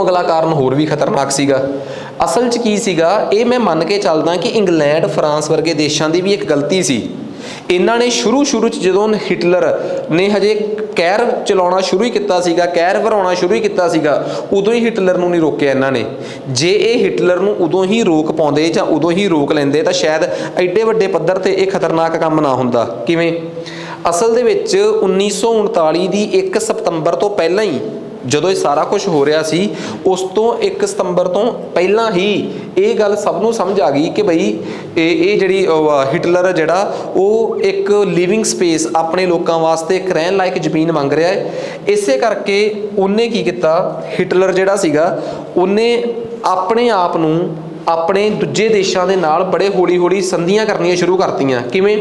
ਅਗਲਾ ਕਾਰਨ ਹੋਰ ਵੀ ਖਤਰਨਾਕ ਸੀਗਾ। ਅਸਲ 'ਚ ਕੀ ਸੀਗਾ, ਇਹ ਮੈਂ ਮੰਨ ਕੇ ਚੱਲਦਾ ਕਿ ਇੰਗਲੈਂਡ, ਫਰਾਂਸ ਵਰਗੇ ਦੇਸ਼ਾਂ ਦੀ ਵੀ ਇੱਕ ਗਲਤੀ ਸੀ। ਇਹਨਾਂ ਨੇ ਸ਼ੁਰੂ 'ਚ ਜਦੋਂ ਹਿਟਲਰ ਨੇ ਹਜੇ ਕਹਿਰ ਚਲਾਉਣਾ ਸ਼ੁਰੂ ਹੀ ਕੀਤਾ ਸੀਗਾ, ਕਹਿਰ ਵਰਾਉਣਾ ਸ਼ੁਰੂ ਹੀ ਕੀਤਾ ਸੀਗਾ, ਉਦੋਂ ਹੀ ਹਿਟਲਰ ਨੂੰ ਨਹੀਂ ਰੋਕਿਆ ਇਹਨਾਂ ਨੇ। ਜੇ ਇਹ ਹਿਟਲਰ ਨੂੰ ਉਦੋਂ ਹੀ ਰੋਕ ਪਾਉਂਦੇ ਜਾਂ ਉਦੋਂ ਹੀ ਰੋਕ ਲੈਂਦੇ, ਤਾਂ ਸ਼ਾਇਦ ਐਡੇ ਵੱਡੇ ਪੱਧਰ 'ਤੇ ਇਹ ਖਤਰਨਾਕ ਕੰਮ ਨਾ ਹੁੰਦਾ। ਕਿਵੇਂ? ਅਸਲ ਦੇ ਵਿੱਚ 1939 ਦੀ 1 ਸਤੰਬਰ ਤੋਂ ਪਹਿਲਾਂ ਹੀ, ਜਦੋਂ ਇਹ ਸਾਰਾ ਕੁਝ ਹੋ ਰਿਹਾ ਸੀ, ਉਸ ਤੋਂ 1 ਸਤੰਬਰ ਤੋਂ ਪਹਿਲਾਂ ਹੀ ਇਹ ਗੱਲ ਸਭ ਨੂੰ ਸਮਝ ਆ ਗਈ ਕਿ ਬਈ ਇਹ ਜਿਹੜੀ ਹਿਟਲਰ ਜਿਹੜਾ, ਉਹ ਇੱਕ ਲਿਵਿੰਗ ਸਪੇਸ ਆਪਣੇ ਲੋਕਾਂ ਵਾਸਤੇ, ਇੱਕ ਰਹਿਣ ਲਾਇਕ ਜ਼ਮੀਨ ਮੰਗ ਰਿਹਾ ਹੈ। ਇਸੇ ਕਰਕੇ ਉਹਨੇ ਕੀ ਕੀਤਾ, ਹਿਟਲਰ ਜਿਹੜਾ ਸੀਗਾ, ਉਹਨੇ ਆਪਣੇ ਆਪ ਨੂੰ ਆਪਣੇ ਦੂਜੇ ਦੇਸ਼ਾਂ ਦੇ ਨਾਲ ਬੜੇ ਹੌਲੀ ਸੰਧੀਆਂ ਕਰਨੀਆਂ ਸ਼ੁਰੂ ਕਰਤੀਆਂ। ਕਿਵੇਂ?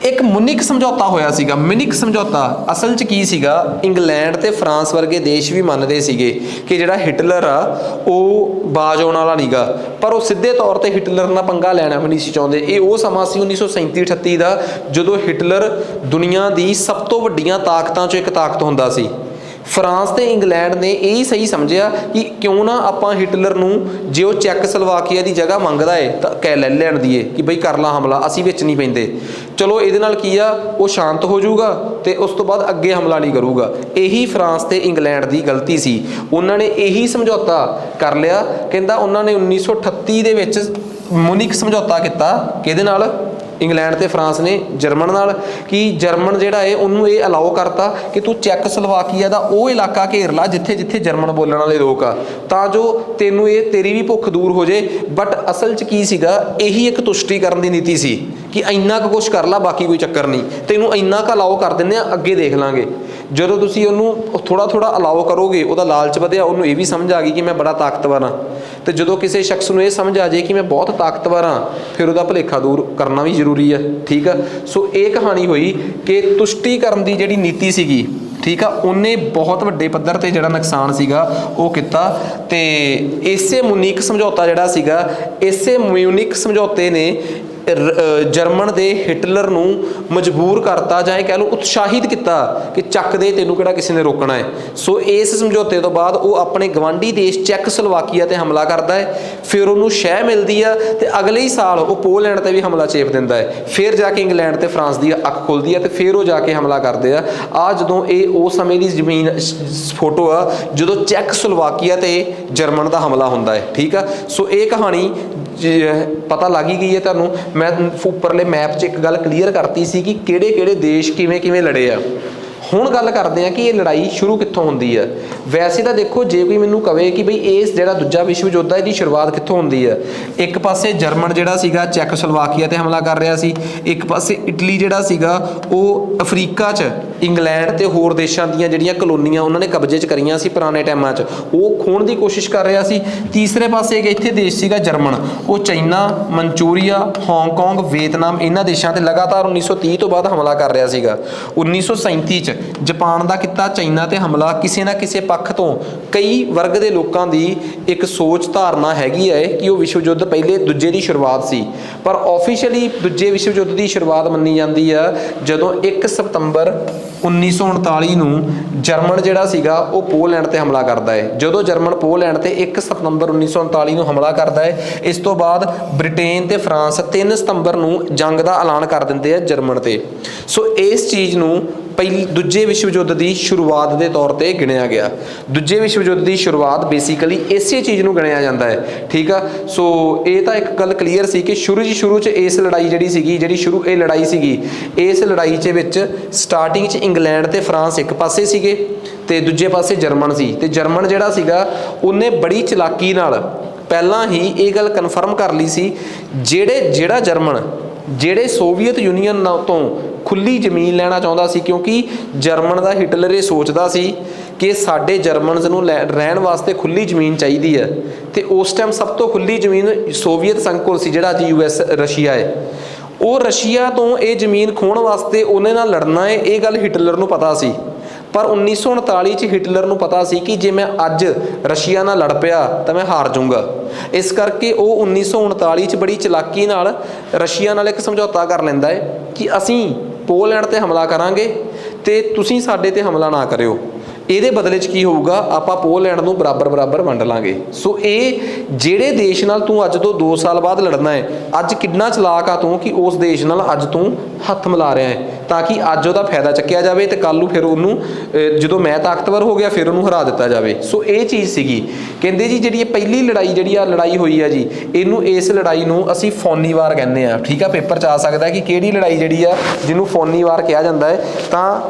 ਇੱਕ ਮੁਨਿਕ ਸਮਝੌਤਾ ਹੋਇਆ ਸੀਗਾ। ਮਿਨਿਕ ਸਮਝੌਤਾ ਅਸਲ 'ਚ ਕੀ ਸੀਗਾ, ਇੰਗਲੈਂਡ ਤੇ ਫਰਾਂਸ ਵਰਗੇ ਦੇਸ਼ ਵੀ ਮੰਨਦੇ ਸੀਗੇ ਕਿ ਜਿਹੜਾ ਹਿਟਲਰ ਆ ਉਹ ਬਾਜ ਆਉਣ ਵਾਲਾ ਨੀਗਾ, ਪਰ ਉਹ ਸਿੱਧੇ ਤੌਰ ਤੇ ਹਿਟਲਰ ਨਾਲ ਪੰਗਾ ਲੈਣਾ ਵੀ ਨਹੀਂ ਸੀ ਚਾਹੁੰਦੇ। ਇਹ ਉਹ ਸਮਾਂ ਸੀ 1937-38 ਦਾ, ਜਦੋਂ ਹਿਟਲਰ ਦੁਨੀਆ ਦੀ ਸਭ ਤੋਂ ਵੱਡੀਆਂ ਤਾਕਤਾਂ 'ਚੋਂ ਇੱਕ ਤਾਕਤ ਹੁੰਦਾ ਸੀ। ਫਰਾਂਸ ਤੇ ਇੰਗਲੈਂਡ ਨੇ ਇਹ ਹੀ ਸਹੀ ਸਮਝਿਆ ਕਿ ਕਿਉਂ ਨਾ ਆਪਾਂ ਹਿਟਲਰ ਨੂੰ, ਜੇ ਉਹ ਚੈਕਸਲੋਵਾਕੀਆ ਦੀ ਜਗ੍ਹਾ ਮੰਗਦਾ ਏ ਤਾਂ ਕਹਿ ਲੈ ਲੈਣ ਦੀਏ ਕਿ ਬਈ ਕਰ ਲਾ ਹਮਲਾ, ਅਸੀਂ ਵਿੱਚ ਨਹੀਂ ਪੈਂਦੇ। ਚਲੋ ਇਹਦੇ ਨਾਲ ਕੀ ਆ, ਉਹ ਸ਼ਾਂਤ ਹੋ ਜਾਊਗਾ ਤੇ ਉਸ ਤੋਂ ਬਾਅਦ ਅੱਗੇ ਹਮਲਾ ਨਹੀਂ ਕਰੂਗਾ। ਇਹੀ ਫਰਾਂਸ ਤੇ ਇੰਗਲੈਂਡ ਦੀ ਗਲਤੀ ਸੀ। ਉਹਨਾਂ ਨੇ ਇਹੀ ਸਮਝੌਤਾ ਕਰ ਲਿਆ। ਕਹਿੰਦਾ ਉਹਨਾਂ ਨੇ 1938 ਦੇ ਵਿੱਚ ਮੁਨਿਕ ਸਮਝੌਤਾ ਕੀਤਾ। ਕਿਹਦੇ ਨਾਲ? ਇੰਗਲੈਂਡ ਤੇ ਫਰਾਂਸ ਨੇ ਜਰਮਨ ਨਾਲ, ਕਿ ਜਰਮਨ ਜਿਹੜਾ ਹੈ ਉਹਨੂੰ ਇਹ ਅਲਾਓ ਕਰਤਾ ਕਿ ਤੂੰ ਚੈਕਸਲੋਵਾਕੀਆ ਦਾ ਉਹ ਇਲਾਕਾ ਘੇਰ ਲਾ ਜਿੱਥੇ ਜਿੱਥੇ ਜਰਮਨ ਬੋਲਣ ਵਾਲੇ ਲੋਕ ਆ, ਤਾਂ ਜੋ ਤੈਨੂੰ ਇਹ ਤੇਰੀ ਵੀ ਭੁੱਖ ਦੂਰ ਹੋ ਜੇ। ਬਟ ਅਸਲ 'ਚ ਕੀ ਸੀਗਾ, ਇਹੀ ਇੱਕ ਤੁਸ਼ਟੀਕਰਨ ਦੀ ਨੀਤੀ ਸੀ ਕਿ ਇੰਨਾ ਕੁ ਕੁਛ ਕਰ ਲਾ, ਬਾਕੀ ਕੋਈ ਚੱਕਰ ਨਹੀਂ, ਤੈਨੂੰ ਇੰਨਾ ਕੁ ਅਲਾਓ ਕਰ ਦਿੰਦੇ ਆ, ਅੱਗੇ ਦੇਖ ਲਾਂਗੇ। ਜਦੋਂ ਤੁਸੀਂ ਉਹਨੂੰ ਥੋੜ੍ਹਾ ਥੋੜ੍ਹਾ ਅਲਾਓ ਕਰੋਗੇ, ਉਹਦਾ ਲਾਲਚ ਵਧਿਆ, ਉਹਨੂੰ ਇਹ ਵੀ ਸਮਝ ਆ ਗਈ ਕਿ ਮੈਂ ਬੜਾ ਤਾਕਤਵਰ ਹਾਂ। ਤੇ ਜਦੋਂ ਕਿਸੇ ਸ਼ਖਸ ਨੂੰ ਇਹ ਸਮਝ ਆ ਜਾਏ ਕਿ ਮੈਂ ਬਹੁਤ ਤਾਕਤਵਰ ਹਾਂ, ਫਿਰ ਉਹਦਾ ਭੁਲੇਖਾ ਦੂਰ ਕਰਨਾ ਵੀ ਜ਼ਰੂਰੀ ਹੈ। ਠੀਕ ਆ, ਸੋ ਇਹ ਕਹਾਣੀ ਹੋਈ ਕਿ ਤੁਸ਼ਟੀਕਰਨ ਦੀ ਜਿਹੜੀ ਨੀਤੀ ਸੀਗੀ, ਠੀਕ ਆ, ਉਹਨੇ ਬਹੁਤ ਵੱਡੇ ਪੱਧਰ ਤੇ ਜਿਹੜਾ ਨੁਕਸਾਨ ਸੀਗਾ ਉਹ ਕੀਤਾ। ਤੇ ਇਸੇ ਮੁਨੀਕ ਸਮਝੌਤਾ ਜਿਹੜਾ ਸੀਗਾ, ਇਸੇ ਮਿਊਨਿਕ ਸਮਝੌਤੇ ਨੇ ਜਰਮਨ ਦੇ ਹਿਟਲਰ ਨੂੰ ਮਜਬੂਰ ਕਰਤਾ, ਜਾਂ ਇਹ ਕਹਿ ਲਓ ਉਤਸ਼ਾਹਿਤ ਕੀਤਾ ਕਿ ਚੱਕ ਦੇ, ਤੈਨੂੰ ਕਿਹੜਾ ਕਿਸੇ ਨੇ ਰੋਕਣਾ ਹੈ। ਸੋ ਇਸ ਸਮਝੌਤੇ ਤੋਂ ਬਾਅਦ ਉਹ ਆਪਣੇ ਗਵਾਂਢੀ ਦੇਸ਼ ਚੈਕਸਲੋਵਾਕੀਆ ਤੇ ਹਮਲਾ ਕਰਦਾ ਹੈ। ਫਿਰ ਉਹਨੂੰ ਸ਼ਹਿ ਮਿਲਦੀ ਆ ਤੇ ਅਗਲੇ ਹੀ ਸਾਲ ਉਹ ਪੋਲੈਂਡ ਤੇ ਵੀ ਹਮਲਾ ਚੇਪ ਦਿੰਦਾ ਹੈ। ਫਿਰ ਜਾ ਕੇ ਇੰਗਲੈਂਡ ਤੇ ਫਰਾਂਸ ਦੀ ਅੱਖ ਖੁੱਲਦੀ ਆ ਤੇ ਫਿਰ ਉਹ ਜਾ ਕੇ ਹਮਲਾ ਕਰਦੇ ਆ। ਜਦੋਂ ਇਹ ਉਸ ਸਮੇਂ ਦੀ ਜ਼ਮੀਨ ਫੋਟੋ ਆ ਜਦੋਂ ਚੈਕਸਲੋਵਾਕੀਆ ਤੇ ਜਰਮਨ ਦਾ ਹਮਲਾ ਹੁੰਦਾ ਹੈ। ਠੀਕ ਆ, ਸੋ ਇਹ ਕਹਾਣੀ ਪਤਾ ਲੱਗ ਹੀ ਗਈ ਹੈ ਤੁਹਾਨੂੰ। ਮੈਂ ਉੱਪਰਲੇ ਮੈਪ 'ਚ ਇੱਕ ਗੱਲ ਕਲੀਅਰ ਕਰਤੀ ਸੀ ਕਿ ਕਿਹੜੇ ਕਿਹੜੇ ਦੇਸ਼ ਕਿਵੇਂ ਕਿਵੇਂ ਲੜੇ ਆ। ਹੁਣ ਗੱਲ ਕਰਦੇ ਹਾਂ ਕਿ ਇਹ ਲੜਾਈ ਸ਼ੁਰੂ ਕਿੱਥੋਂ ਹੁੰਦੀ ਹੈ। ਵੈਸੇ ਤਾਂ ਦੇਖੋ, ਜੇ ਕੋਈ ਮੈਨੂੰ ਕਵੇ ਕਿ ਬਈ ਇਸ ਜਿਹੜਾ ਦੂਜਾ ਵਿਸ਼ਵ ਯੁੱਧ ਹੈ, ਇਹਦੀ ਸ਼ੁਰੂਆਤ ਕਿੱਥੋਂ ਹੁੰਦੀ ਹੈ, ਇੱਕ ਪਾਸੇ ਜਰਮਨ ਜਿਹੜਾ ਸੀਗਾ ਚੈਕੋਸਲੋਵਾਕੀਆ ਤੇ ਹਮਲਾ ਕਰ ਰਿਹਾ ਸੀ, ਇੱਕ ਪਾਸੇ ਇਟਲੀ ਜਿਹੜਾ ਸੀਗਾ ਉਹ ਅਫਰੀਕਾ 'ਚ ਇੰਗਲੈਂਡ ਤੇ ਹੋਰ ਦੇਸ਼ਾਂ ਦੀਆਂ ਜਿਹੜੀਆਂ ਕਲੋਨੀਆਂ ਉਹਨਾਂ ਨੇ ਕਬਜ਼ੇ 'ਚ ਕਰੀਆਂ ਸੀ ਪੁਰਾਣੇ ਟਾਈਮਾਂ 'ਚ, ਉਹ ਖੋਹਣ ਦੀ ਕੋਸ਼ਿਸ਼ ਕਰ ਰਿਹਾ ਸੀ। ਤੀਸਰੇ ਪਾਸੇ ਇੱਕ ਇੱਥੇ ਦੇਸ਼ ਸੀਗਾ ਜਰਮਨ, ਉਹ ਚਾਈਨਾ, ਮਨਚੂਰੀਆ, ਹਾਂਗਕਾਂਗ, ਵੀਅਤਨਾਮ, ਇਹਨਾਂ ਦੇਸ਼ਾਂ ਤੇ ਲਗਾਤਾਰ 1930 ਤੋਂ ਬਾਅਦ ਹਮਲਾ ਕਰ ਰਿਹਾ ਸੀਗਾ। 1937 'ਚ ਜਾਪਾਨ ਦਾ ਕੀਤਾ ਚਾਈਨਾ ਤੇ ਹਮਲਾ। ਕਿਸੇ ਨਾ ਕਿਸੇ ਪੱਖ ਤੋਂ ਕਈ ਵਰਗ ਦੇ ਲੋਕਾਂ ਦੀ ਇੱਕ ਸੋਚ ਧਾਰਨਾ ਹੈਗੀ ਹੈ ਕਿ ਉਹ ਵਿਸ਼ਵ ਯੁੱਧ ਪਹਿਲੇ ਦੂਜੇ ਦੀ ਸ਼ੁਰੂਆਤ ਸੀ, ਪਰ ਆਫੀਸ਼ੀਅਲੀ ਦੂਜੇ ਵਿਸ਼ਵ ਯੁੱਧ ਦੀ ਸ਼ੁਰੂਆਤ ਮੰਨੀ ਜਾਂਦੀ ਆ ਜਦੋਂ 1 ਸਤੰਬਰ 1939 ਨੂੰ ਜਰਮਨ ਜਿਹੜਾ ਸੀਗਾ ਉਹ ਪੋਲੈਂਡ ਤੇ ਹਮਲਾ ਕਰਦਾ ਹੈ। ਜਦੋਂ ਜਰਮਨ ਪੋਲੈਂਡ ਤੇ 1 ਸਤੰਬਰ 1939 ਨੂੰ ਹਮਲਾ ਕਰਦਾ ਹੈ, ਇਸ ਤੋਂ ਬਾਅਦ ਬ੍ਰਿਟੇਨ ਤੇ ਫਰਾਂਸ 3 ਸਤੰਬਰ ਨੂੰ ਜੰਗ ਦਾ ਐਲਾਨ ਕਰ ਦਿੰਦੇ ਆ ਜਰਮਨ ਤੇ। ਸੋ ਇਸ ਚੀਜ਼ ਨੂੰ ਦੂਜੇ ਵਿਸ਼ਵ ਯੁੱਧ ਦੀ ਸ਼ੁਰੂਆਤ ਦੇ ਤੌਰ ਤੇ ਗਿਣਿਆ ਗਿਆ। ਦੂਜੇ ਵਿਸ਼ਵ ਯੁੱਧ ਦੀ ਸ਼ੁਰੂਆਤ ਬੇਸਿਕਲੀ ਇਸੇ ਚੀਜ਼ ਨੂੰ ਗਿਣਿਆ ਜਾਂਦਾ ਹੈ। ਠੀਕ ਆ, ਸੋ ਇਹ ਤਾਂ ਇੱਕ ਗੱਲ ਕਲੀਅਰ ਸੀ ਕਿ ਸ਼ੁਰੂ 'ਚ ਇਸ ਲੜਾਈ ਜਿਹੜੀ ਸੀਗੀ, ਇਹ ਲੜਾਈ ਸੀਗੀ, ਇਸ ਲੜਾਈ 'ਚ ਵਿੱਚ ਸਟਾਰਟਿੰਗ 'ਚ ਇੰਗਲੈਂਡ ਤੇ ਫਰਾਂਸ ਇੱਕ ਪਾਸੇ ਸੀਗੇ ਤੇ ਦੂਜੇ ਪਾਸੇ ਜਰਮਨ ਸੀ। ਤੇ ਜਰਮਨ ਜਿਹੜਾ ਸੀਗਾ ਉਹਨੇ ਬੜੀ ਚਲਾਕੀ ਨਾਲ ਪਹਿਲਾਂ ਹੀ ਇਹ ਗੱਲ ਕਨਫਰਮ ਕਰ ਲਈ ਸੀ, ਜਿਹੜਾ ਜਰਮਨ ਜਿਹੜੇ ਸੋਵੀਅਤ ਯੂਨੀਅਨ ਤੋਂ ਖੁੱਲੀ ਜ਼ਮੀਨ ਲੈਣਾ ਚਾਹੁੰਦਾ ਸੀ, ਕਿਉਂਕਿ ਜਰਮਨ ਦਾ ਹਿਟਲਰ ਇਹ ਸੋਚਦਾ ਸੀ ਕਿ ਸਾਡੇ ਜਰਮਨਸ ਨੂੰ ਰਹਿਣ ਵਾਸਤੇ ਖੁੱਲੀ ਜ਼ਮੀਨ ਚਾਹੀਦੀ ਹੈ। ਤੇ ਉਸ ਟਾਈਮ ਸਭ ਤੋਂ ਖੁੱਲੀ ਜ਼ਮੀਨ ਸੋਵੀਅਤ ਸੰਘ ਕੋਲ ਸੀ, ਜਿਹੜਾ ਅੱਜ US ਰਸ਼ੀਆ ਹੈ। ਉਹ ਰਸ਼ੀਆ ਤੋਂ ਇਹ ਜ਼ਮੀਨ ਖੋਹਣ ਵਾਸਤੇ ਉਹਨੇ ਨਾਲ ਲੜਨਾ ਹੈ, ਇਹ ਗੱਲ ਹਿਟਲਰ ਨੂੰ ਪਤਾ ਸੀ। ਪਰ 1939 'ਚ ਹਿਟਲਰ ਨੂੰ ਪਤਾ ਸੀ ਕਿ ਜੇ ਮੈਂ ਅੱਜ ਰਸ਼ੀਆ ਨਾਲ ਲੜ ਪਿਆ ਤਾਂ ਮੈਂ ਹਾਰ ਜਾਊਂਗਾ। ਇਸ ਕਰਕੇ ਉਹ 1939 'ਚ ਬੜੀ ਚਲਾਕੀ ਨਾਲ ਰਸ਼ੀਆ ਨਾਲ ਇੱਕ ਸਮਝੌਤਾ ਕਰ ਲੈਂਦਾ ਹੈ ਕਿ ਅਸੀਂ ਪੋਲੈਂਡ ਤੇ ਹਮਲਾ ਕਰਾਂਗੇ ਤੇ ਤੁਸੀਂ ਸਾਡੇ ਤੇ ਹਮਲਾ ਨਾ ਕਰਿਓ। ਇਹਦੇ ਬਦਲੇ 'ਚ ਕੀ ਹੋਊਗਾ, ਆਪਾਂ ਪੋਲੈਂਡ ਨੂੰ ਬਰਾਬਰ ਵੰਡ ਲਾਂਗੇ। ਸੋ ਇਹ ਜਿਹੜੇ ਦੇਸ਼ ਨਾਲ ਤੂੰ ਅੱਜ ਤੋਂ 2 ਸਾਲ ਬਾਅਦ ਲੜਨਾ ਹੈ, ਅੱਜ ਕਿੰਨਾ ਚਲਾਕ ਆ ਤੂੰ ਕਿ ਉਸ ਦੇਸ਼ ਨਾਲ ਅੱਜ ਤੂੰ ਹੱਥ ਮਿਲਾ ਰਿਹਾ ਹੈ ਤਾਂ ਕਿ ਅੱਜ ਉਹਦਾ ਫਾਇਦਾ ਚੱਕਿਆ ਜਾਵੇ ਤੇ ਕੱਲ੍ਹ ਨੂੰ ਫਿਰ ਉਹਨੂੰ ਜਦੋਂ ਮੈਂ ਤਾਕਤਵਰ ਹੋ ਗਿਆ ਫਿਰ ਉਹਨੂੰ ਹਰਾ ਦਿੱਤਾ ਜਾਵੇ। ਸੋ ਇਹ ਚੀਜ਼ ਸੀਗੀ। ਕਹਿੰਦੇ ਜੀ ਜਿਹੜੀ ਇਹ ਪਹਿਲੀ ਲੜਾਈ ਲੜਾਈ ਹੋਈ ਆ ਜੀ, ਇਸ ਲੜਾਈ ਨੂੰ ਅਸੀਂ ਫੌਨੀ ਵਾਰ ਕਹਿੰਦੇ ਆ। ਠੀਕ ਆ, ਪੇਪਰ 'ਚ ਆ ਸਕਦਾ ਕਿ ਕਿਹੜੀ ਲੜਾਈ ਜਿਹੜੀ ਆ ਜਿਹਨੂੰ ਫੌਨੀ ਵਾਰ ਕਿਹਾ ਜਾਂਦਾ ਹੈ। ਤਾਂ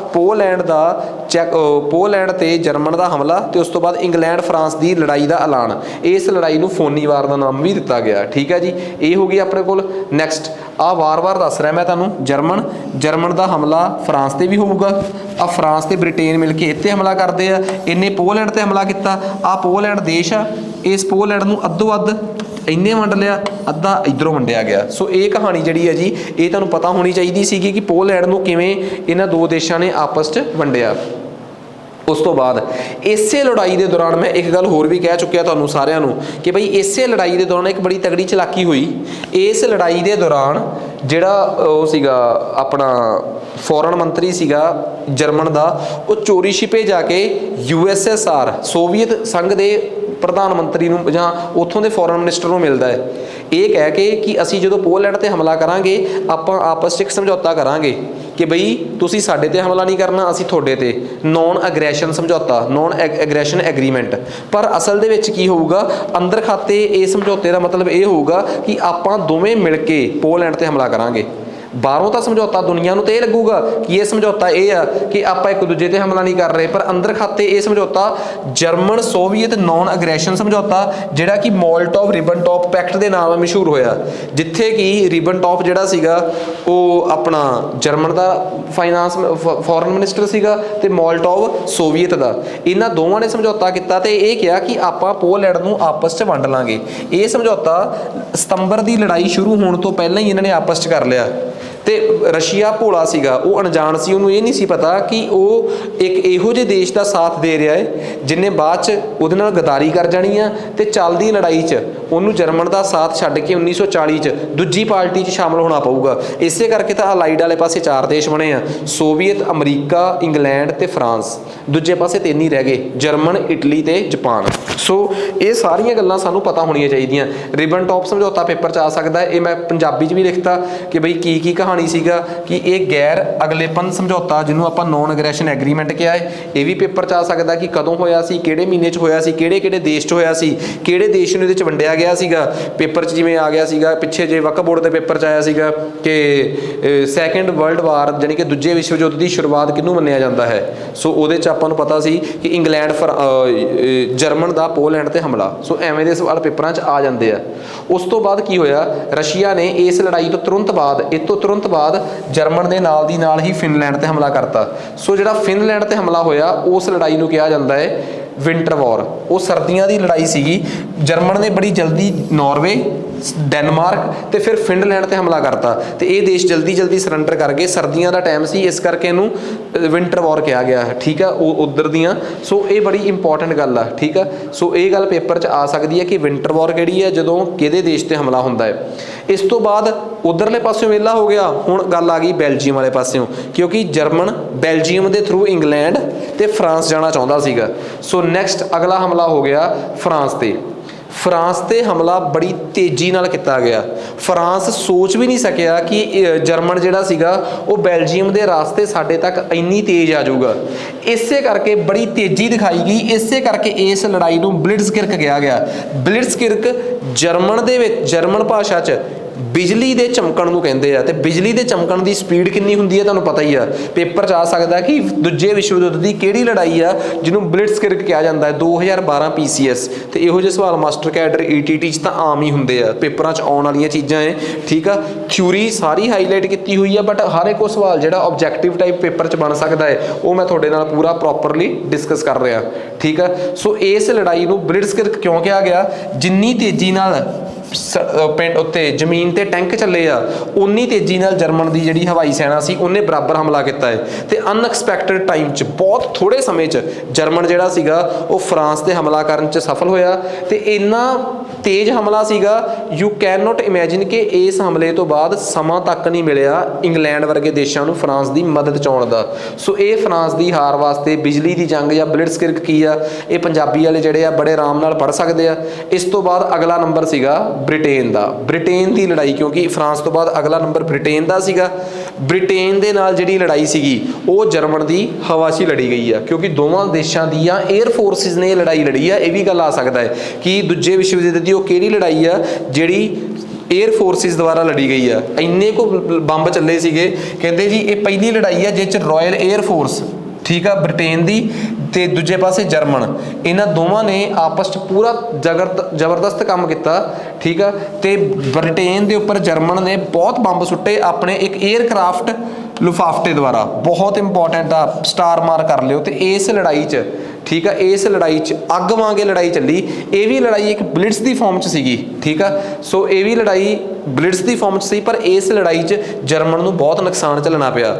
ਪੋਲੈਂਡ ਤੇ ਜਰਮਨ ਦਾ ਹਮਲਾ ਤੇ ਉਸ ਤੋਂ ਬਾਅਦ ਇੰਗਲੈਂਡ ਫਰਾਂਸ ਦੀ ਲੜਾਈ ਦਾ ਐਲਾਨ, ਇਸ ਲੜਾਈ ਨੂੰ ਫੌਨੀ ਵਾਰ ਦਾ ਨਾਮ ਵੀ ਦਿੱਤਾ ਗਿਆ। ਠੀਕ ਹੈ ਜੀ, ਇਹ ਹੋ ਗਈ ਆਪਣੇ ਕੋਲ। ਨੈਕਸਟ ਵਾਰ ਦੱਸ ਰਿਹਾ ਮੈਂ ਤੁਹਾਨੂੰ, ਜਰਮਨ ਦਾ ਹਮਲਾ ਫਰਾਂਸ ਤੇ ਵੀ ਹੋਊਗਾ। ਫਰਾਂਸ ਤੇ ਬ੍ਰਿਟੇਨ ਮਿਲ ਕੇ ਇੱਥੇ ਹਮਲਾ ਕਰਦੇ ਆ। ਇਹਨੇ ਪੋਲੈਂਡ ਤੇ ਹਮਲਾ ਕੀਤਾ। ਪੋਲੈਂਡ ਦੇਸ਼ ਆ, ਇਸ ਪੋਲੈਂਡ ਨੂੰ ਅੱਧੋ ਅੱਧ ਇੰਨੇ ਵੰਡ ਲਿਆ, ਅੱਧਾ ਇੱਧਰੋਂ ਵੰਡਿਆ ਗਿਆ। ਸੋ ਇਹ ਕਹਾਣੀ ਜਿਹੜੀ ਹੈ ਜੀ, ਇਹ ਤੁਹਾਨੂੰ ਪਤਾ ਹੋਣੀ ਚਾਹੀਦੀ ਸੀਗੀ ਕਿ ਪੋਲੈਂਡ ਨੂੰ ਕਿਵੇਂ ਇਹਨਾਂ ਦੋ ਦੇਸ਼ਾਂ ਨੇ ਆਪਸ 'ਚ ਵੰਡਿਆ। उस तो बाद इसे लड़ाई के दौरान मैं एक गल होर भी कह चुकिया तुहानूं सारिआं नूं कि बई इसे लड़ाई के दौरान एक बड़ी तगड़ी चलाकी हुई। इस लड़ाई के दौरान जिहड़ा वो सीगा अपना फॉरन मंत्री सीगा जर्मन का, वो चोरी छिपे जाके USSR सोवियत संघ के प्रधानमंत्री नूं जां उत्थों के फॉरन मिनिस्टर नूं मिलदा है, ये कह के कि असीं जदों पोलैंड ते हमला करांगे आपां आपस 'च एक समझौता करांगे कि बई तुसीं साडे ते हमला नहीं करना, असीं तुहाडे ते, नॉन एग्रैशन समझौता, नॉन एग्रैशन एग्रीमेंट। पर असल दे विच की होऊगा, अंदर खाते इस समझौते का मतलब ये होऊगा कि आपां दोवें मिल के पोलैंड ते हमला करांगे। बाहरों तो समझौता दुनिया नूं तो यह लगूगा कि यह समझौता यह आ कि आप एक दूजे ते हमला नहीं कर रहे, पर अंदर खाते ये समझौता जर्मन सोवियत नॉन एग्रैशन समझौता जिहड़ा कि मोल्टोव रिबनटॉप पैक्ट के नाम मशहूर होया, जिथे कि रिबनटॉप जिहड़ा सीगा वो अपना जर्मन का फाइनांस फॉरन मिनिस्टर सीगा ते मोल्टोव सोवियत का, इन्हां दोवां ने समझौता किया तो यह कहा कि आपां पोलैंड नूं आपस च वंड लांगे। ये समझौता सितंबर की लड़ाई शुरू होने तो पहले ही इन्होंने आपस च कर लिया। तो रशिया भोला सीगा, वो अनजान सी, उन्होंने ये नहीं सी पता कि वो एक इहो जे देश का साथ दे रहा है जिन्हें बाद च उहदे नाल गद्दारी कर जानी आ, ते चलदी लड़ाई च उन्होंने जर्मन का साथ छड्ड के 1940 च दूजी पार्टी च शामिल होना पऊगा। इसे करके तो अलाइड वाले पासे 4 देश बने आ, सोवियत, अमरीका, इंग्लैंड ते फ्रांस, दूजे पासे 3 ही रह गए, जर्मन, इटली ते जापान। सो ये सारियां गल्लां सानूं पता होणीआं चाहीदियां। रिबनटॉप समझौता पेपर च आ सकदा है, ये मैं पंजाबी च भी लिखता कि बई की कहानी सीगा कि एक गैर अगलेपन समझौता जिन्होंने आपां नॉन एग्रैशन एग्रीमेंट कहा है, ये भी पेपर च आ सकदा कि कदों होया सी, किहड़े महीने च होया सी, किहड़े देश च होया सी, किहड़े देश नूं इहदे च वंडिया गया सीगा। पेपर च जिवें आ गया सीगा पिछे जे वक्फ बोर्ड के पेपर च आया सीगा कि सैकेंड वर्ल्ड वार जानी कि दूजे विश्व युद्ध की शुरुआत किहनूं मन्निया जाता है। सो उहदे च आपां नूं पता सी कि इंग्लैंड जर्मन का पोलैंड ते हमला। सो एवें दे सवाल पेपरां च आ जांदे आ। उस तो बाद की होया, रशिया ने इस लड़ाई तो तुरंत बाद जर्मन के नाल दी नाल ही फिनलैंड ते हमला करता। सो जिहड़ा फिनलैंड ते हमला होया उस लड़ाई नूं कहा जाता है विंटर वॉर। वो सर्दियों की लड़ाई सीगी। जर्मन ने बड़ी जल्दी नॉर्वे, डेनमार्क ते फिर फिनलैंड ते हमला करता, तो ये देश जल्दी सरैंडर कर गए। सर्दियों का टाइम सी, इस करके इनू विंटर वॉर कहा गया। ठीक है, उधर दियाँ। सो ये बड़ी इंपॉर्टेंट गल है। ठीक है, सो ये गल पेपर च आ सकती है कि विंटर वॉर किहड़ी है, जदों किहदे देश ते हमला हुंदा है। इस तो बाद उधरले पासों वेला हो गया। हुण गल आ गई बेल्जियम वाले पासों, क्योंकि जर्मन बेल्जियम के थ्रू इंग्लैंड ते फ्रांस जाना चाहता सीगा। सो नैक्सट अगला हमला हो गया फ्रांस ते हमला बड़ी तेजी नाल किया गया। फ्रांस सोच भी नहीं सकिया कि जर्मन जिहड़ा सीगा वो बेल्जियम के रास्ते साडे तक इन्नी तेज आ जाऊगा। इसे करके बड़ी तेजी दिखाई गई। इसे करके इस लड़ाई नूं ब्लिट्ज़क्रिग कहा गया। ब्लिट्ज़क्रिग जर्मन भाषा च बिजली के चमकण नूं कहंदे आ, ते बिजली के चमकण की स्पीड कितनी हुंदी है तुहानूं पता ही है। पेपर च आ सकता है कि दूजे विश्व युद्ध की किहड़ी लड़ाई आ जिन्होंं ब्लिट्ज़क्रिग कहा जाता है 2012 PCS। तो इहो जिहे सवाल मास्टर कैडर ETT च तां आम ही हुंदे आ, पेपरां च आउण वालीआं चीज़ां है। ठीक है, थ्योरी सारी हाईलाइट की हुई है, बट हर एक सवाल जिहड़ा ऑब्जैक्टिव टाइप पेपर च बन सकता है वो मैं तुहाडे नाल पूरा प्रॉपरली डिस्कस कर रहा। ठीक है, सो इस लड़ाई नूं ब्लिट्ज़क्रिग क्यों कहा गया, जिन्नी तेजी नाल पिंड उत्ते जमीन ते टैंक चले आ, उन्नी तेजी नाल जर्मन की जिहड़ी हवाई सेना सी उन्हें बराबर हमला किया है। तो अनएक्सपैक्टेड टाइम च बहुत थोड़े समय च जर्मन जिहड़ा सीगा वो फ्रांस ते हमला करन च सफल होया। तो इन्ना तेज हमला सीगा, यू कैन नॉट इमेजिन कि इस हमले तो बाद समा तक नहीं मिलिया इंग्लैंड वर्गे देशों नूं फ्रांस की मदद चाउण दा। सो ये फ्रांस की हार वास्ते बिजली की जंग या ब्लिट्ज़क्रिग की आ, ये पंजाबी वाले जिहड़े आ बड़े आराम नाल पढ़ सकते आ। इस तो बाद अगला नंबर सीगा ब्रिटेन की लड़ाई, क्योंकि फ्रांस तो बाद अगला नंबर ब्रिटेन का सीगा। ब्रिटेन दे नाल जिहड़ी लड़ाई सीगी वो जर्मन की हवा 'च लड़ी गई है, क्योंकि दोवां देशों दी एयर फोर्सिस ने लड़ाई लड़ी है। यह भी गल आ सकता है कि दूजे विश्व युद्ध की वो किहड़ी लड़ाई है जिहड़ी एयर फोर्सिस द्वारा लड़ी गई है। इन्ने को बंब चले सीगे, कहते जी ये पहली लड़ाई है जिस रॉयल एयर फोर्स, ठीक है, ब्रिटेन की ते दूजे पासे जर्मन, इन्हां दोवां ने आपस च पूरा जबरदस्त काम किया। ठीक है, तो ब्रिटेन के उपर जर्मन ने बहुत बंब सुट्टे अपने एक एयरक्राफ्ट लुफाफ्टे द्वारा। बहुत इंपॉर्टेंट आ, स्टार मार कर लियो। तो इस लड़ाई च, ठीक है, इस लड़ाई च अग वांगे लड़ाई चली। ये भी लड़ाई एक ब्लिट्स की फॉर्म च सीगी। ठीक है, सो ये भी लड़ाई ब्लिट्स की फॉर्म च सी, पर इस लड़ाई च जर्मन नूं बहुत नुकसान झलना पिया,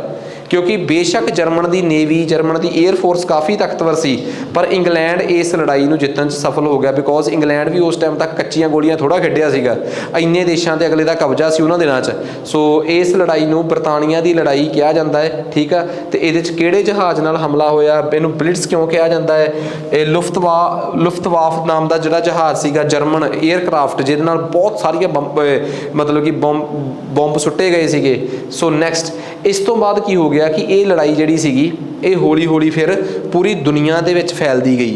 क्योंकि बेशक जर्मन की नेवी जर्मन की एयरफोर्स काफ़ी ताकतवर सी, पर इंग्लैंड इस लड़ाई में जितन सफल हो गया, बिकॉज इंग्लैंड भी उस टाइम तक कच्चियां गोलियां थोड़ा खेडिया सीगा, इन्ने देशों से अगले का कब्जा सी उन्होंने दिनों च। सो इस लड़ाई में बरतानिया की लड़ाई कहा जाता है, ठीक है। तो ये किहड़े जहाज़ नाल हमला होया, इनू ब्लिट्स क्यों कहा जाता है, ये लुफ्तवाफ नाम का जिहड़ा जहाज़ सीगा जर्मन एयरक्राफ्ट, जिहदे नाल बहुत सारिया मतलब कि बंब सुट्टे गए सीगे। सो नैक्सट इस तो बाद की हो गया कि ये लड़ाई जिहड़ी सीगी ये हौली हौली फिर पूरी दुनिया दे विच फैलदी गई।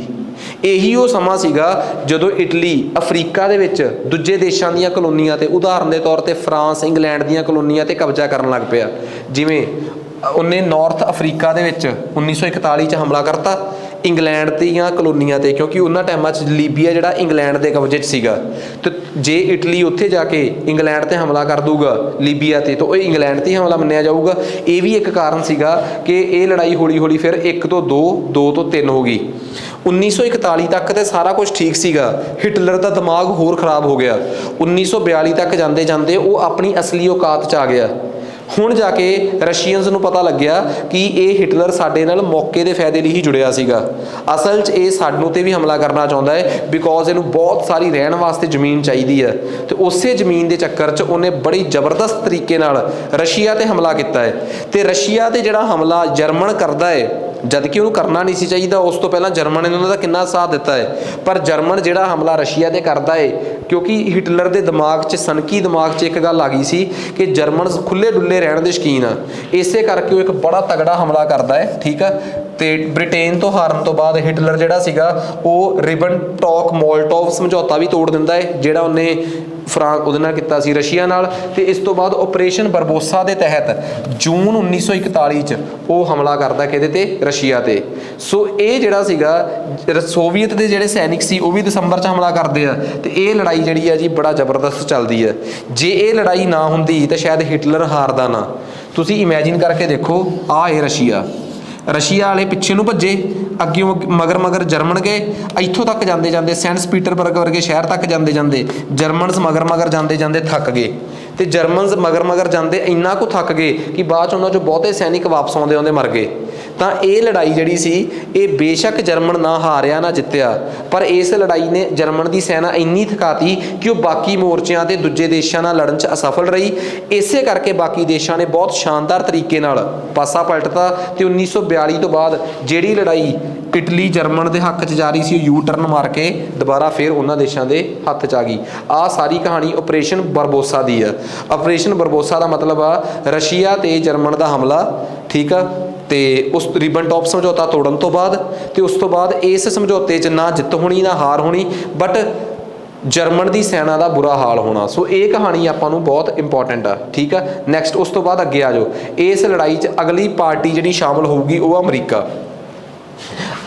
यही वो समा सीगा जदों इटली अफ्रीका दे विच दूजे देशों ਦੀਆਂ कलोनियां ते उदाहरण के तौर पर फ्रांस इंग्लैंड ਦੀਆਂ कलोनियां ते कब्जा करन लग पिया। जिवें उन्हें नॉर्थ अफ्रीका दे विच 1941 च हमला करता इंग्लैंड ਦੀਆਂ कलोनियां ते, क्योंकि उन्होंने टाइमां च लीबिया जिहड़ा इंग्लैंड के कब्जे च सीगा। तो जे इटली उत्थे जाके इंग्लैंड ते हमला कर दूगा लीबिया ते, तो वो इंग्लैंड ते हमला मन्निया जाऊगा। ये भी एक कारण सीगा कि ये लड़ाई हौली हौली फिर 1 तो 2 2 तो 3 हो गई। 1941 तक तो सारा कुछ ठीक सीगा, हिटलर का दिमाग होर खराब हो गया। 1942 तक जाते जाते वो अपनी असली औकात च आ गया। हुण जाके रशियनस नूं पता लग्या कि ये हिटलर साडे नाल मौके के फायदे लिए ही जुड़िया सीगा। असल च ये सानू ते भी हमला करना चाहुंदा है, बिकॉज इनू बहुत सारी रहन वास्ते जमीन चाहिए है। तो उस जमीन के चक्कर च उन्हें बड़ी जबरदस्त तरीके नाल रशिया ते हमला किया है। तो रशिया ते जिहड़ा हमला जर्मन करता है, जबकि उन्होंने करना नहीं सी चाहिए, उस तो पहला जर्मन ने उन्होंने कितना साथ दिता है, पर जर्मन जिहड़ा हमला रशिया ते करता है, क्योंकि हिटलर के दिमाग च सनकी दिमाग च एक गल आ गई सी कि जर्मन खुले डुले रहने के शौकीन आ, इसे करके वो एक बड़ा तगड़ा हमला करता है, ठीक है। तो ब्रिटेन तो हारन तो बाद हिटलर जिहड़ा सीगा वो रिबनटॉक मोल्टोव समझौता भी तोड़ दिंदा है, जिहड़ा उन्हें फ्रांस उहदे नाल कीता सी रशिया नाल। ते इस तो बाद ऑपरेशन बरबोसा के तहत जून 1941 च वो हमला करता किहदे ते रशिया ते। सो ये जिहड़ा सीगा सोवियत के जिहड़े सैनिक सी वो भी दिसंबर च हमला करते हैं। तो ये लड़ाई जिहड़ी है जी बड़ा जबरदस्त चलती है। जे ये लड़ाई ना हुंदी तो शायद हिटलर हारदा ना। तुसीं इमैजिन करके देखो, आ है रशिया, रशिया वाले पिछे नूं भज्जे, अगे मगर मगर जर्मन गए, इत्थों तक जाते जाते सेंट पीटरबर्ग वर्गे शहर तक जाते जाते जर्मनस मगर मगर जाते जाते थक गए। तो जर्मनस मगर मगर जाते इन्ना को थक गए कि बाद उन्होंने जो बहुते सैनिक वापस आते आते मर गए। तो ये लड़ाई जिहड़ी सी ये बेशक जर्मन ना हारिया ना जित्तिया, पर इस लड़ाई ने जर्मन की सेना इन्नी थकाती कि वह बाकी मोर्चों से दूजे देशों नाल लड़न च असफल रही। इसे करके बाकी देशों ने बहुत शानदार तरीके नाल पासा पलटता। तो 1942 तो बाद जिहड़ी लड़ाई इटली जर्मन के हक च जा रही सी, यू टर्न मार के दोबारा फिर उन्होंने देशों के हत्थ च आ गई। आ सारी कहानी ऑपरेशन बरबोसा की है। ऑपरेशन बरबोसा का मतलब आ रशिया ते जर्मन का हमला, ठीक है। तो उस रिबनटॉप समझौता तोड़न तो बाद तो उस तो बाद इस समझौते च ना जित होनी ना हार होनी, बट जर्मन की सेना का बुरा हाल होना। सो ये कहानी आपां नूं बहुत इंपॉर्टेंट आ, ठीक है। नैक्सट उस तो बाद अगे आ जाओ, इस लड़ाई च अगली पार्टी जिहड़ी शामिल होगी वो अमरीका।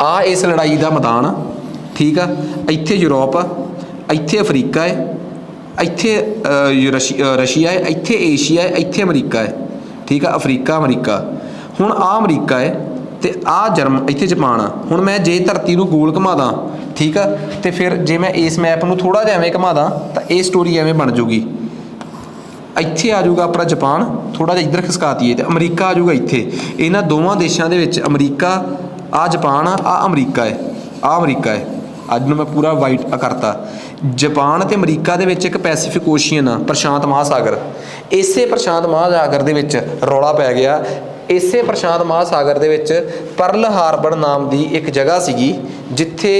आ इस लड़ाई का मैदान आ, ठीक है। इत्थे यूरोप आ, इत्थे अफ्रीका है, इत्थे रशिया है, इत्थे एशिया है, इत्थे अमरीका है, ठीक है। अफ्रीका अमरीका, हुण आ अमरीका है तो आ इत्थे जापान आ। हुण मैं जे धरती नूं गोल घुमा दा, ठीक है, तो फिर जे मैं इस मैप नूं थोड़ा जिहा एवें घुमा दा तो ये स्टोरी एवें बन जूगी। इत्थे आ जाऊगा अपना जापान, थोड़ा जिहा इधर खिसकातीए तो अमरीका आ जाऊगा इत्थे। इन्हां दोवां देशां दे विच अमरीका, आ जापान आ अमरीका है, आ अमरीका है। अज मैं पूरा वाइट करता। जापान ते अमरीका दे विच एक पैसीफिक ओशियन आ, प्रशांत महासागर। इसे प्रशांत महासागर दे विच रौला पै गया। इसे प्रशांत महासागर दे विच पर्ल हार्बर नाम की एक जगह सीगी जिथे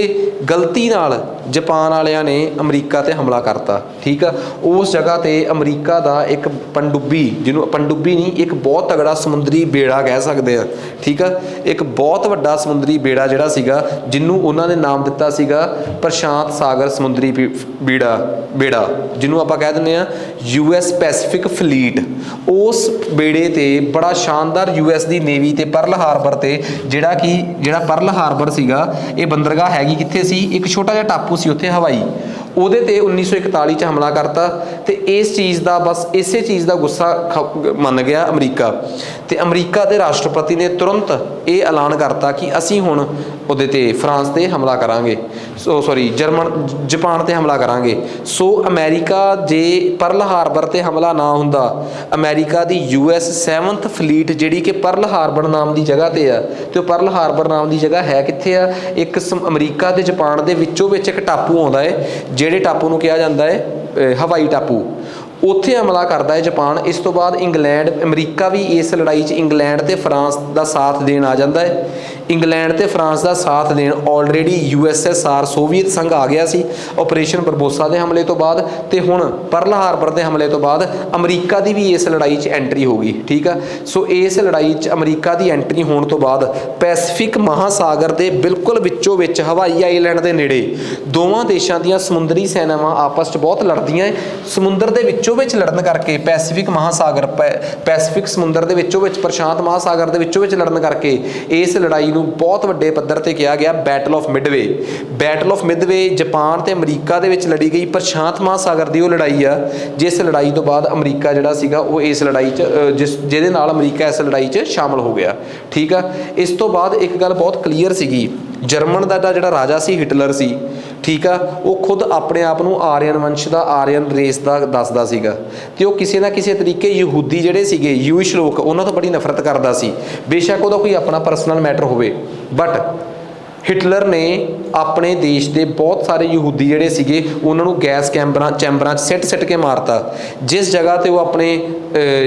गलती नाल जापान वालियां ने अमरीका ते हमला करता, ठीक है। उस जगह ते अमरीका का एक पनडुब्बी, जिन्हों पनडुब्बी नहीं एक बहुत तगड़ा समुद्री बेड़ा कह सकते हैं, ठीक है। एक बहुत वड्डा समुद्री बेड़ा जिहड़ा सीगा जिन्हों उन्होंने नाम दिता सीगा प्रशांत सागर समुद्री बेड़ा जिन्हों आपां कह दिंदे आ US पैसीफिक फलीट। उस बेड़े ते बड़ा शानदार US की नेवी ते पर्ल हार्बर ते जिहड़ा पर्ल हार्बर सीगा ये बंदरगाह हैगी कित्थे सी, एक छोटा जिहा टापू सी उत्थे हवाई, ਉਹਦੇ ਤੇ 1941 ਚ ਹਮਲਾ ਕਰਤਾ। ਤੇ ਇਸ ਚੀਜ਼ ਦਾ ਬਸ ਇਸੇ ਚੀਜ਼ ਦਾ ਗੁੱਸਾ ਮੰਨ ਗਿਆ ਅਮਰੀਕਾ। ਤੇ ਅਮਰੀਕਾ ਦੇ ਰਾਸ਼ਟਰਪਤੀ ਨੇ ਤੁਰੰਤ ਇਹ ਐਲਾਨ ਕਰਤਾ ਕਿ ਅਸੀਂ ਹੁਣ ਉਹਦੇ 'ਤੇ ਫਰਾਂਸ 'ਤੇ ਹਮਲਾ ਕਰਾਂਗੇ, ਜਾਪਾਨ 'ਤੇ ਹਮਲਾ ਕਰਾਂਗੇ। ਸੋ ਅਮਰੀਕਾ ਜੇ ਪਰਲ ਹਾਰਬਰ 'ਤੇ ਹਮਲਾ ਨਾ ਹੁੰਦਾ, ਅਮਰੀਕਾ ਦੀ US 7th ਫਲੀਟ ਜਿਹੜੀ ਕਿ ਪਰਲ ਹਾਰਬਰ ਨਾਮ ਦੀ ਜਗ੍ਹਾ 'ਤੇ ਆ, ਅਤੇ ਉਹ ਪਰਲ ਹਾਰਬਰ ਨਾਮ ਦੀ ਜਗ੍ਹਾ ਹੈ ਕਿੱਥੇ ਆ? ਇੱਕ ਅਮਰੀਕਾ ਅਤੇ ਜਾਪਾਨ ਦੇ ਵਿੱਚੋਂ ਵਿੱਚ ਇੱਕ ਟਾਪੂ ਆਉਂਦਾ ਹੈ, ਜਿਹੜੇ ਟਾਪੂ ਨੂੰ ਕਿਹਾ ਜਾਂਦਾ ਹੈ ਹਵਾਈ ਟਾਪੂ। ਉੱਥੇ ਹਮਲਾ ਕਰਦਾ ਹੈ ਜਾਪਾਨ। ਇਸ ਤੋਂ ਬਾਅਦ ਇੰਗਲੈਂਡ, ਅਮਰੀਕਾ ਵੀ ਇਸ ਲੜਾਈ 'ਚ ਇੰਗਲੈਂਡ ਅਤੇ ਫਰਾਂਸ ਦਾ ਸਾਥ ਦੇਣ ਆ ਜਾਂਦਾ ਹੈ। ਇੰਗਲੈਂਡ ਅਤੇ ਫਰਾਂਸ ਦਾ ਸਾਥ ਦੇਣ ਆਲਰੇਡੀ USSR ਸੋਵੀਅਤ ਸੰਘ ਆ ਗਿਆ ਸੀ ਆਪਰੇਸ਼ਨ ਬਰਬੋਸਾ ਦੇ ਹਮਲੇ ਤੋਂ ਬਾਅਦ, ਅਤੇ ਹੁਣ ਪਰਲ ਹਾਰਬਰ ਦੇ ਹਮਲੇ ਤੋਂ ਬਾਅਦ ਅਮਰੀਕਾ ਦੀ ਵੀ ਇਸ ਲੜਾਈ 'ਚ ਐਂਟਰੀ ਹੋ ਗਈ। ਠੀਕ ਆ, ਸੋ ਇਸ ਲੜਾਈ 'ਚ ਅਮਰੀਕਾ ਦੀ ਐਂਟਰੀ ਹੋਣ ਤੋਂ ਬਾਅਦ ਪੈਸੀਫਿਕ ਮਹਾਸਾਗਰ ਦੇ ਬਿਲਕੁਲ ਵਿੱਚੋਂ ਵਿੱਚ ਹਵਾਈ ਆਈਲੈਂਡ ਦੇ ਨੇੜੇ ਦੋਵਾਂ ਦੇਸ਼ਾਂ ਦੀਆਂ ਸਮੁੰਦਰੀ ਸੈਨਾਵਾਂ ਆਪਸ 'ਚ ਬਹੁਤ ਲੜਦੀਆਂ ਹੈ। ਸਮੁੰਦਰ ਦੇ ਵਿੱਚੋਂ ਵਿੱਚ ਲੜਨ ਕਰਕੇ ਪੈਸੀਫਿਕ ਮਹਾਸਾਗਰ, ਪੈਸੀਫਿਕ ਸਮੁੰਦਰ ਦੇ ਵਿੱਚੋਂ ਵਿੱਚ, ਪ੍ਰਸ਼ਾਂਤ ਮਹਾਸਾਗਰ ਦੇ ਵਿੱਚੋਂ ਵਿੱਚ ਲੜਨ ਕਰਕੇ ਇਸ ਲੜਾਈ ਨੂੰ ਬਹੁਤ ਵੱਡੇ ਪੱਧਰ 'ਤੇ ਕਿਹਾ ਗਿਆ battle of Midway. Battle of Midway Japan ਅਤੇ ਅਮਰੀਕਾ ਦੇ ਵਿੱਚ ਲੜੀ ਗਈ ਪ੍ਰਸ਼ਾਂਤ ਮਹਾਸਾਗਰ ਦੀ ਉਹ ਲੜਾਈ ਆ, ਜਿਸ ਲੜਾਈ ਤੋਂ ਬਾਅਦ ਅਮਰੀਕਾ ਜਿਹੜਾ ਸੀਗਾ ਉਹ ਇਸ ਲੜਾਈ 'ਚ ਜਿਹਦੇ ਨਾਲ ਅਮਰੀਕਾ ਇਸ ਲੜਾਈ 'ਚ ਸ਼ਾਮਲ ਹੋ ਗਿਆ। ਠੀਕ ਆ, ਇਸ ਤੋਂ ਬਾਅਦ ਇੱਕ ਗੱਲ ਬਹੁਤ ਕਲੀਅਰ ਸੀਗੀ, ਜਰਮਨ ਦਾ ਜਿਹੜਾ ਰਾਜਾ ਸੀ ਹਿਟਲਰ ਸੀ, ਠੀਕ ਆ, ਉਹ ਖੁਦ ਆਪਣੇ ਆਪ ਨੂੰ ਆਰੀਅਨ ਵੰਸ਼ ਦਾ, ਆਰੀਅਨ ਰੇਸ ਦਾ ਦੱਸਦਾ ਸੀਗਾ, ਅਤੇ ਉਹ ਕਿਸੇ ਨਾ ਕਿਸੇ ਤਰੀਕੇ ਯਹੂਦੀ ਜਿਹੜੇ ਸੀਗੇ, ਯੂਇਸ਼ ਲੋਕ, ਉਹਨਾਂ ਤੋਂ ਬੜੀ ਨਫ਼ਰਤ ਕਰਦਾ ਸੀ। ਬੇਸ਼ੱਕ ਉਹਦਾ ਕੋਈ ਆਪਣਾ ਪਰਸਨਲ ਮੈਟਰ ਹੋਵੇ, ਬਟ ਹਿਟਲਰ ਨੇ ਆਪਣੇ ਦੇਸ਼ ਦੇ ਬਹੁਤ ਸਾਰੇ ਯਹੂਦੀ ਜਿਹੜੇ ਸੀਗੇ ਉਹਨਾਂ ਨੂੰ ਗੈਸ ਚੈਂਬਰਾਂ 'ਚ ਸਿੱਟ ਕੇ ਮਾਰਤਾ। ਜਿਸ ਜਗ੍ਹਾ 'ਤੇ ਉਹ ਆਪਣੇ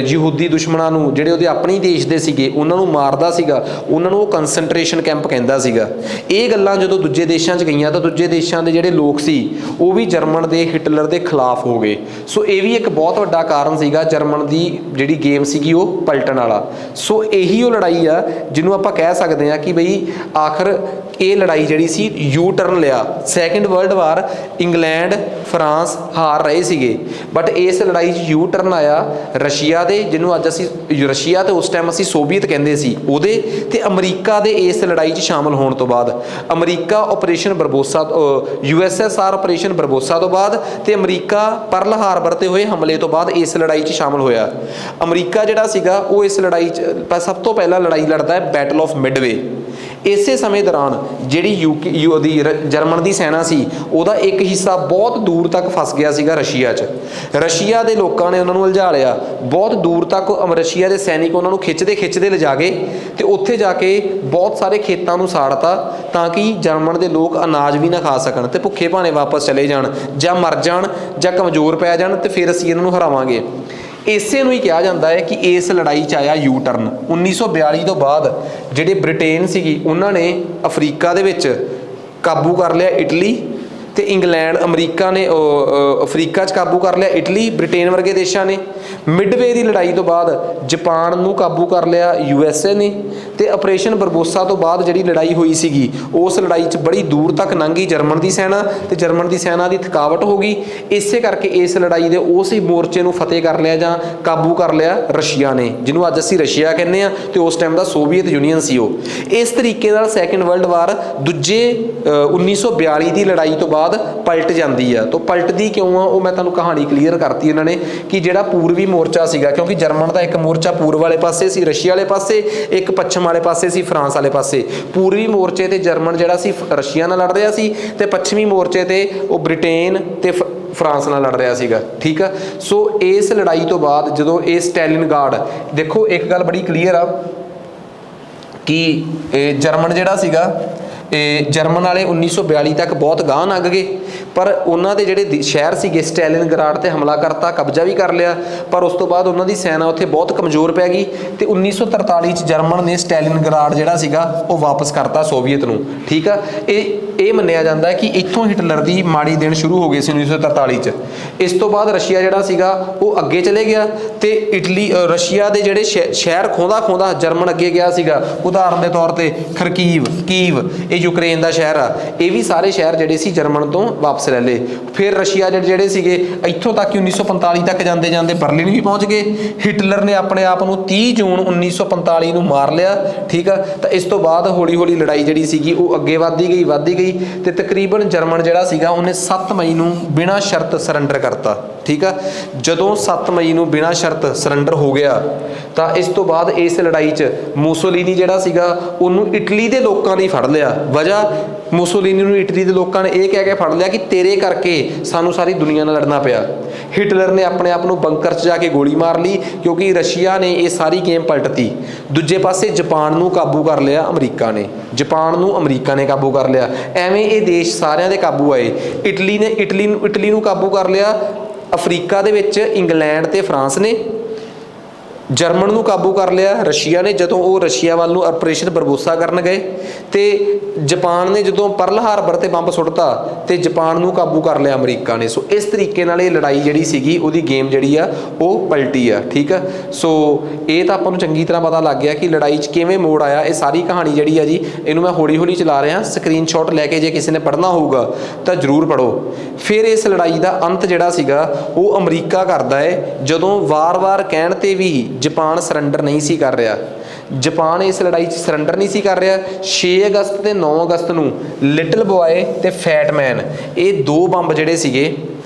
ਯਹੂਦੀ ਦੁਸ਼ਮਣਾਂ ਨੂੰ, ਜਿਹੜੇ ਉਹਦੇ ਆਪਣੇ ਦੇਸ਼ ਦੇ ਸੀਗੇ, ਉਹਨਾਂ ਨੂੰ ਮਾਰਦਾ ਸੀਗਾ, ਉਹਨਾਂ ਨੂੰ ਉਹ ਕੰਸਨਟਰੇਸ਼ਨ ਕੈਂਪ ਕਹਿੰਦਾ ਸੀਗਾ। ਇਹ ਗੱਲਾਂ ਜਦੋਂ ਦੂਜੇ ਦੇਸ਼ਾਂ 'ਚ ਗਈਆਂ ਤਾਂ ਦੂਜੇ ਦੇਸ਼ਾਂ ਦੇ ਜਿਹੜੇ ਲੋਕ ਸੀ ਉਹ ਵੀ ਜਰਮਨ ਦੇ, ਹਿਟਲਰ ਦੇ ਖਿਲਾਫ ਹੋ ਗਏ। ਸੋ ਇਹ ਵੀ ਇੱਕ ਬਹੁਤ ਵੱਡਾ ਕਾਰਨ ਸੀਗਾ ਜਰਮਨ ਦੀ ਜਿਹੜੀ ਗੇਮ ਸੀਗੀ ਉਹ ਪਲਟਣ ਵਾਲਾ। ਸੋ ਇਹੀ ਉਹ ਲੜਾਈ ਆ ਜਿਹਨੂੰ ਆਪਾਂ ਕਹਿ ਸਕਦੇ ਹਾਂ ਕਿ ਬਈ ਆਖਰ ਇਹ ਲੜਾਈ ਜਿਹੜੀ ਸੀ ਯੂ ਟਰਨ ਲਿਆ। Second world war England, France ਹਾਰ ਰਹੇ ਸੀਗੇ, ਬਟ ਇਸ ਲੜਾਈ 'ਚ ਯੂ ਟਰਨ ਆਇਆ ਰਸ਼ੀਆ ਦੇ, ਜਿਹਨੂੰ ਅੱਜ ਅਸੀਂ ਰਸ਼ੀਆ ਤੇ ਉਸ ਟਾਈਮ ਅਸੀਂ ਸੋਵੀਅਤ ਕਹਿੰਦੇ ਸੀ, ਉਹਦੇ, ਤੇ ਅਮਰੀਕਾ ਦੇ ਇਸ ਲੜਾਈ 'ਚ ਸ਼ਾਮਲ ਹੋਣ ਤੋਂ ਬਾਅਦ ਅਮਰੀਕਾ ਆਪਰੇਸ਼ਨ ਬਰਬੋਸਾ, USSR ਆਪਰੇਸ਼ਨ ਬਰਬੋਸਾ ਤੋਂ ਬਾਅਦ ਤੇ ਅਮਰੀਕਾ ਪਰਲ ਹਾਰਬਰ 'ਤੇ ਹੋਏ ਹਮਲੇ ਤੋਂ ਬਾਅਦ ਇਸ ਲੜਾਈ 'ਚ ਸ਼ਾਮਲ ਹੋਇਆ। ਅਮਰੀਕਾ ਜਿਹੜਾ ਸੀਗਾ ਉਹ ਇਸ ਲੜਾਈ 'ਚ ਸਭ ਤੋਂ ਪਹਿਲਾਂ ਲੜਾਈ ਲੜਦਾ ਹੈ ਬੈਟਲ ਆਫ ਮਿਡਵੇ। ਇਸੇ ਸਮੇਂ ਦੌਰਾਨ ਜਿਹੜੀ ਉਹਦੀ ਜਰਮਨ ਦੀ ਸੈਨਾ ਸੀ ਉਹਦਾ ਇੱਕ ਹਿੱਸਾ ਬਹੁਤ ਦੂਰ ਤੱਕ ਫਸ ਗਿਆ ਸੀਗਾ ਰਸ਼ੀਆ 'ਚ। ਰਸ਼ੀਆ ਦੇ ਲੋਕਾਂ ਨੇ ਉਹਨਾਂ ਨੂੰ ਉਲਝਾ ਲਿਆ, ਬਹੁਤ ਦੂਰ ਤੱਕ ਰਸ਼ੀਆ ਦੇ ਸੈਨਿਕ ਉਹਨਾਂ ਨੂੰ ਖਿੱਚਦੇ ਲਿਜਾ ਗਏ ਅਤੇ ਉੱਥੇ ਜਾ ਕੇ ਬਹੁਤ ਸਾਰੇ ਖੇਤਾਂ ਨੂੰ ਸਾੜਤਾ ਤਾਂ ਕਿ ਜਰਮਨ ਦੇ ਲੋਕ ਅਨਾਜ ਵੀ ਨਾ ਖਾ ਸਕਣ ਅਤੇ ਭੁੱਖੇ ਭਾਣੇ ਵਾਪਸ ਚਲੇ ਜਾਣ, ਜਾਂ ਮਰ ਜਾਣ ਜਾਂ ਕਮਜ਼ੋਰ ਪੈ ਜਾਣ, ਅਤੇ ਫਿਰ ਅਸੀਂ ਇਹਨਾਂ ਨੂੰ ਹਰਾਵਾਂਗੇ। ਇਸੇ ਨੂੰ ਹੀ ਕਿਹਾ ਜਾਂਦਾ ਹੈ ਕਿ ਇਸ ਲੜਾਈ 'ਚ ਆਇਆ ਯੂ ਟਰਨ। 1942 ਤੋਂ ਬਾਅਦ ਜਿਹੜੇ ਬ੍ਰਿਟੇਨ ਸੀਗੀ ਉਹਨਾਂ ਨੇ ਅਫਰੀਕਾ ਦੇ ਵਿੱਚ ਕਾਬੂ ਕਰ ਲਿਆ ਇਟਲੀ, ਅਤੇ ਇੰਗਲੈਂਡ, ਅਮਰੀਕਾ ਨੇ ਅਫਰੀਕਾ 'ਚ ਕਾਬੂ ਕਰ ਲਿਆ ਇਟਲੀ, ਬ੍ਰਿਟੇਨ ਵਰਗੇ ਦੇਸ਼ਾਂ ਨੇ। ਮਿਡਵੇ ਦੀ ਲੜਾਈ ਤੋਂ ਬਾਅਦ ਜਾਪਾਨ ਨੂੰ ਕਾਬੂ ਕਰ ਲਿਆ USA ਨੇ, ਅਤੇ ਆਪਰੇਸ਼ਨ ਬਰਬੋਸਾ ਤੋਂ ਬਾਅਦ ਜਿਹੜੀ ਲੜਾਈ ਹੋਈ ਸੀਗੀ ਉਸ ਲੜਾਈ 'ਚ ਬੜੀ ਦੂਰ ਤੱਕ ਲੰਘੀ ਜਰਮਨ ਦੀ ਸੈਨਾ, ਅਤੇ ਜਰਮਨ ਦੀ ਸੈਨਾ ਦੀ ਥਕਾਵਟ ਹੋ ਗਈ। ਇਸੇ ਕਰਕੇ ਇਸ ਲੜਾਈ ਦੇ ਉਸ ਹੀ ਮੋਰਚੇ ਨੂੰ ਫਤਿਹ ਕਰ ਲਿਆ ਜਾਂ ਕਾਬੂ ਕਰ ਲਿਆ ਰਸ਼ੀਆ ਨੇ, ਜਿਹਨੂੰ ਅੱਜ ਅਸੀਂ ਰਸ਼ੀਆ ਕਹਿੰਦੇ ਹਾਂ, ਅਤੇ ਉਸ ਟਾਈਮ ਦਾ ਸੋਵੀਅਤ ਯੂਨੀਅਨ ਸੀ ਉਹ। ਇਸ ਤਰੀਕੇ ਨਾਲ ਸੈਕਿੰਡ ਵਰਲਡ ਵਾਰ ਦੂਜੇ 1942 ਦੀ ਲੜਾਈ ਤੋਂ ਬਾਅਦ ਪਲਟ ਜਾਂਦੀ ਆ। ਤਾਂ ਪਲਟਦੀ ਕਿਉਂ ਆ ਉਹ ਮੈਂ ਤੁਹਾਨੂੰ ਕਹਾਣੀ ਕਲੀਅਰ ਕਰਤੀ ਇਹਨਾਂ ਨੇ, ਕਿ ਜਿਹੜਾ ਪੂਰਬੀ ਮੋਰਚਾ ਸੀਗਾ, ਕਿਉਂਕਿ ਜਰਮਨ ਦਾ ਇੱਕ ਮੋਰਚਾ ਪੂਰਬ ਵਾਲੇ ਪਾਸੇ ਸੀ, ਰਸ਼ੀਆ ਵਾਲੇ ਪਾਸੇ, ਇੱਕ ਪੱਛਮ ਵਾਲੇ ਪਾਸੇ ਸੀ, ਫਰਾਂਸ ਵਾਲੇ ਪਾਸੇ। ਪੂਰਬੀ ਮੋਰਚੇ ਤੇ ਜਰਮਨ ਜਿਹੜਾ ਸੀ ਰਸ਼ੀਆ ਨਾਲ ਲੜ ਰਿਹਾ ਸੀ, ਤੇ ਪੱਛਮੀ ਮੋਰਚੇ ਤੇ ਉਹ ਬ੍ਰਿਟੇਨ ਤੇ ਫਰਾਂਸ ਨਾਲ ਲੜ ਰਿਹਾ ਸੀਗਾ। ਠੀਕ ਆ, ਸੋ ਇਸ ਲੜਾਈ ਤੋਂ ਬਾਅਦ ਜਦੋਂ ਇਹ ਸਟੈਲਿਨਗਰਾਡ, ਦੇਖੋ ਇੱਕ ਗੱਲ ਬੜੀ ਕਲੀਅਰ ਆ ਕਿ ਜਰਮਨ ਜਿਹੜਾ ਸੀਗਾ, ਜਰਮਨ ਵਾਲੇ 1942 ਤੱਕ ਬਹੁਤ ਗਾਂਹ ਲੰਘ ਗਏ, ਪਰ ਉਹਨਾਂ ਦੇ ਜਿਹੜੇ ਸ਼ਹਿਰ ਸੀਗੇ ਸਟੈਲਿਨਗਰਾਡ 'ਤੇ ਹਮਲਾ ਕਰਤਾ, ਕਬਜ਼ਾ ਵੀ ਕਰ ਲਿਆ, ਪਰ ਉਸ ਤੋਂ ਬਾਅਦ ਉਹਨਾਂ ਦੀ ਸੈਨਾ ਉੱਥੇ ਬਹੁਤ ਕਮਜ਼ੋਰ ਪੈ ਗਈ, ਅਤੇ 1943 'ਚ ਜਰਮਨ ਨੇ ਸਟੈਲਿਨਗਰਾਡ ਜਿਹੜਾ ਸੀਗਾ ਉਹ ਵਾਪਸ ਕਰਤਾ ਸੋਵੀਅਤ ਨੂੰ। ਠੀਕ ਆ, ਇਹ ਮੰਨਿਆ ਜਾਂਦਾ ਹੈ ਕਿ ਇੱਥੋਂ ਹਿਟਲਰ ਦੀ ਮਾੜੀ ਦਿਨ ਸ਼ੁਰੂ ਹੋ ਗਏ ਸੀ 1943 'ਚ। ਇਸ ਤੋਂ ਬਾਅਦ ਰਸ਼ੀਆ ਜਿਹੜਾ ਸੀਗਾ ਉਹ ਅੱਗੇ ਚਲੇ ਗਿਆ, ਅਤੇ ਇਟਲੀ, ਰਸ਼ੀਆ ਦੇ ਜਿਹੜੇ ਸ਼ਹਿਰ ਖੋਂਦਾ ਜਰਮਨ ਅੱਗੇ ਗਿਆ ਸੀਗਾ। ਉਦਾਹਰਨ ਦੇ ਤੌਰ 'ਤੇ ਖਰਕੀਵ, ਕੀਵ, ਇਹ ਯੂਕਰੇਨ ਦਾ ਸ਼ਹਿਰ ਆ, ਇਹ ਵੀ ਸਾਰੇ ਸ਼ਹਿਰ ਜਿਹੜੇ ਸੀ ਜਰਮਨ ਤੋਂ ਵਾਪਸ ਲੈ ਲਏ। ਫਿਰ ਰਸ਼ੀਆ ਜਿਹੜੇ ਸੀਗੇ ਇੱਥੋਂ ਤੱਕ ਕਿ 1945 ਤੱਕ ਜਾਂਦੇ ਬਰਲਿਨ ਵੀ ਪਹੁੰਚ ਗਏ। ਹਿਟਲਰ ਨੇ ਆਪਣੇ ਆਪ ਨੂੰ 30 ਜੂਨ 1945 ਨੂੰ ਮਾਰ ਲਿਆ। ਠੀਕ ਆ, ਤਾਂ ਇਸ ਤੋਂ ਬਾਅਦ ਹੌਲੀ ਹੌਲੀ ਲੜਾਈ ਜਿਹੜੀ ਸੀਗੀ ਉਹ ਅੱਗੇ ਵੱਧਦੀ ਗਈ, ਅਤੇ ਤਕਰੀਬਨ ਜਰਮਨ ਜਿਹੜਾ ਸੀਗਾ ਉਹਨੇ 7 ਮਈ ਨੂੰ ਬਿਨਾਂ ਸ਼ਰਤ ਸਰੈਂਡਰ ਕਰਤਾ। ਠੀਕ ਆ, ਜਦੋਂ 7 ਮਈ ਨੂੰ ਬਿਨਾਂ ਸ਼ਰਤ ਸਰੈਂਡਰ ਹੋ ਗਿਆ ਤਾਂ ਇਸ ਤੋਂ ਬਾਅਦ ਇਸ ਲੜਾਈ 'ਚ ਮੂਸੋਲੀਨੀ ਜਿਹੜਾ ਸੀਗਾ ਉਹਨੂੰ ਇਟਲੀ ਦੇ ਲੋਕਾਂ ਨੇ ਫੜ ਲਿਆ। वजह मुसोलिनी ਨੂੰ ਇਟਲੀ ਦੇ ਲੋਕਾਂ ਨੇ ਇਹ ਕਹਿ ਕੇ ਫੜ ਲਿਆ ਕਿ ਤੇਰੇ ਕਰਕੇ ਸਾਨੂੰ ਸਾਰੀ ਦੁਨੀਆ ਨਾਲ ਲੜਨਾ ਪਿਆ। ਹਿਟਲਰ ਨੇ ਆਪਣੇ ਆਪ ਨੂੰ ਬੰਕਰ 'ਚ ਜਾ ਕੇ ਗੋਲੀ ਮਾਰ ਲਈ ਕਿਉਂਕਿ ਰਸ਼ੀਆ ਨੇ ਇਹ ਸਾਰੀ ਗੇਮ ਪਲਟਤੀ। ਦੂਜੇ ਪਾਸੇ ਜਾਪਾਨ ਨੂੰ ਕਾਬੂ ਕਰ ਲਿਆ ਅਮਰੀਕਾ ਨੇ, ਜਾਪਾਨ ਨੂੰ ਅਮਰੀਕਾ ਨੇ ਕਾਬੂ ਕਰ ਲਿਆ। ਐਵੇਂ ਇਹ ਦੇਸ਼ ਸਾਰਿਆਂ ਦੇ ਕਾਬੂ ਆਏ। ਇਟਲੀ ਨੂੰ ਕਾਬੂ ਕਰ ਲਿਆ। ਅਫਰੀਕਾ ਦੇ ਵਿੱਚ ਇੰਗਲੈਂਡ ਤੇ ਫਰਾਂਸ ਨੇ। ਜਰਮਨ ਨੂੰ ਕਾਬੂ ਕਰ ਲਿਆ ਰਸ਼ੀਆ ਨੇ ਜਦੋਂ ਉਹ ਰਸ਼ੀਆ ਵੱਲ ਨੂੰ ਆਪਰੇਸ਼ਨ ਬਰਬੋਸਾ ਕਰਨ ਗਏ। ਤੇ ਜਾਪਾਨ ਨੇ ਜਦੋਂ ਪਰਲ ਹਾਰਬਰ ਤੇ ਬੰਬ ਸੁੱਟਤਾ ਤੇ ਜਾਪਾਨ ਨੂੰ ਕਾਬੂ ਕਰ ਲਿਆ ਅਮਰੀਕਾ ਨੇ। ਸੋ ਇਸ ਤਰੀਕੇ ਨਾਲ ਇਹ ਲੜਾਈ ਜਿਹੜੀ ਸੀਗੀ ਉਹਦੀ ਗੇਮ ਜਿਹੜੀ ਆ ਉਹ ਪਲਟੀ ਆ। ਠੀਕ ਆ, ਸੋ ਇਹ ਤਾਂ ਆਪਾਂ ਨੂੰ ਚੰਗੀ ਤਰ੍ਹਾਂ ਪਤਾ ਲੱਗ ਗਿਆ ਕਿ ਲੜਾਈ 'ਚ ਕਿਵੇਂ ਮੋੜ ਆਇਆ। ਇਹ ਸਾਰੀ ਕਹਾਣੀ ਜਿਹੜੀ ਆ ਜੀ ਇਹਨੂੰ ਮੈਂ ਹੌਲੀ ਹੌਲੀ ਚਲਾ ਰਿਹਾ, ਸਕਰੀਨਸ਼ਾਟ ਲੈ ਕੇ ਜੇ ਕਿਸੇ ਨੇ ਪੜ੍ਹਨਾ ਹੋਊਗਾ ਤਾਂ ਜ਼ਰੂਰ ਪੜ੍ਹੋ। ਫਿਰ ਇਸ ਲੜਾਈ ਦਾ ਅੰਤ ਜਿਹੜਾ ਸੀਗਾ ਉਹ ਅਮਰੀਕਾ ਕਰਦਾ ਹੈ ਜਦੋਂ ਵਾਰ-ਵਾਰ ਕਹਿਣ 'ਤੇ ਵੀ ਜਾਪਾਨ ਸਰੈਂਡਰ ਨਹੀਂ ਸੀ ਕਰ ਰਿਹਾ। ਜਾਪਾਨ ਇਸ ਲੜਾਈ 'ਚ ਸਰੈਂਡਰ ਨਹੀਂ ਸੀ ਕਰ ਰਿਹਾ। 6 ਅਗਸਤ ਤੇ 9 ਅਗਸਤ ਨੂੰ ਲਿਟਲ ਬੋਏ ਤੇ ਫੈਟ ਮੈਨ, ਇਹ ਦੋ ਬੰਬ ਜਿਹੜੇ ਸੀਗੇ,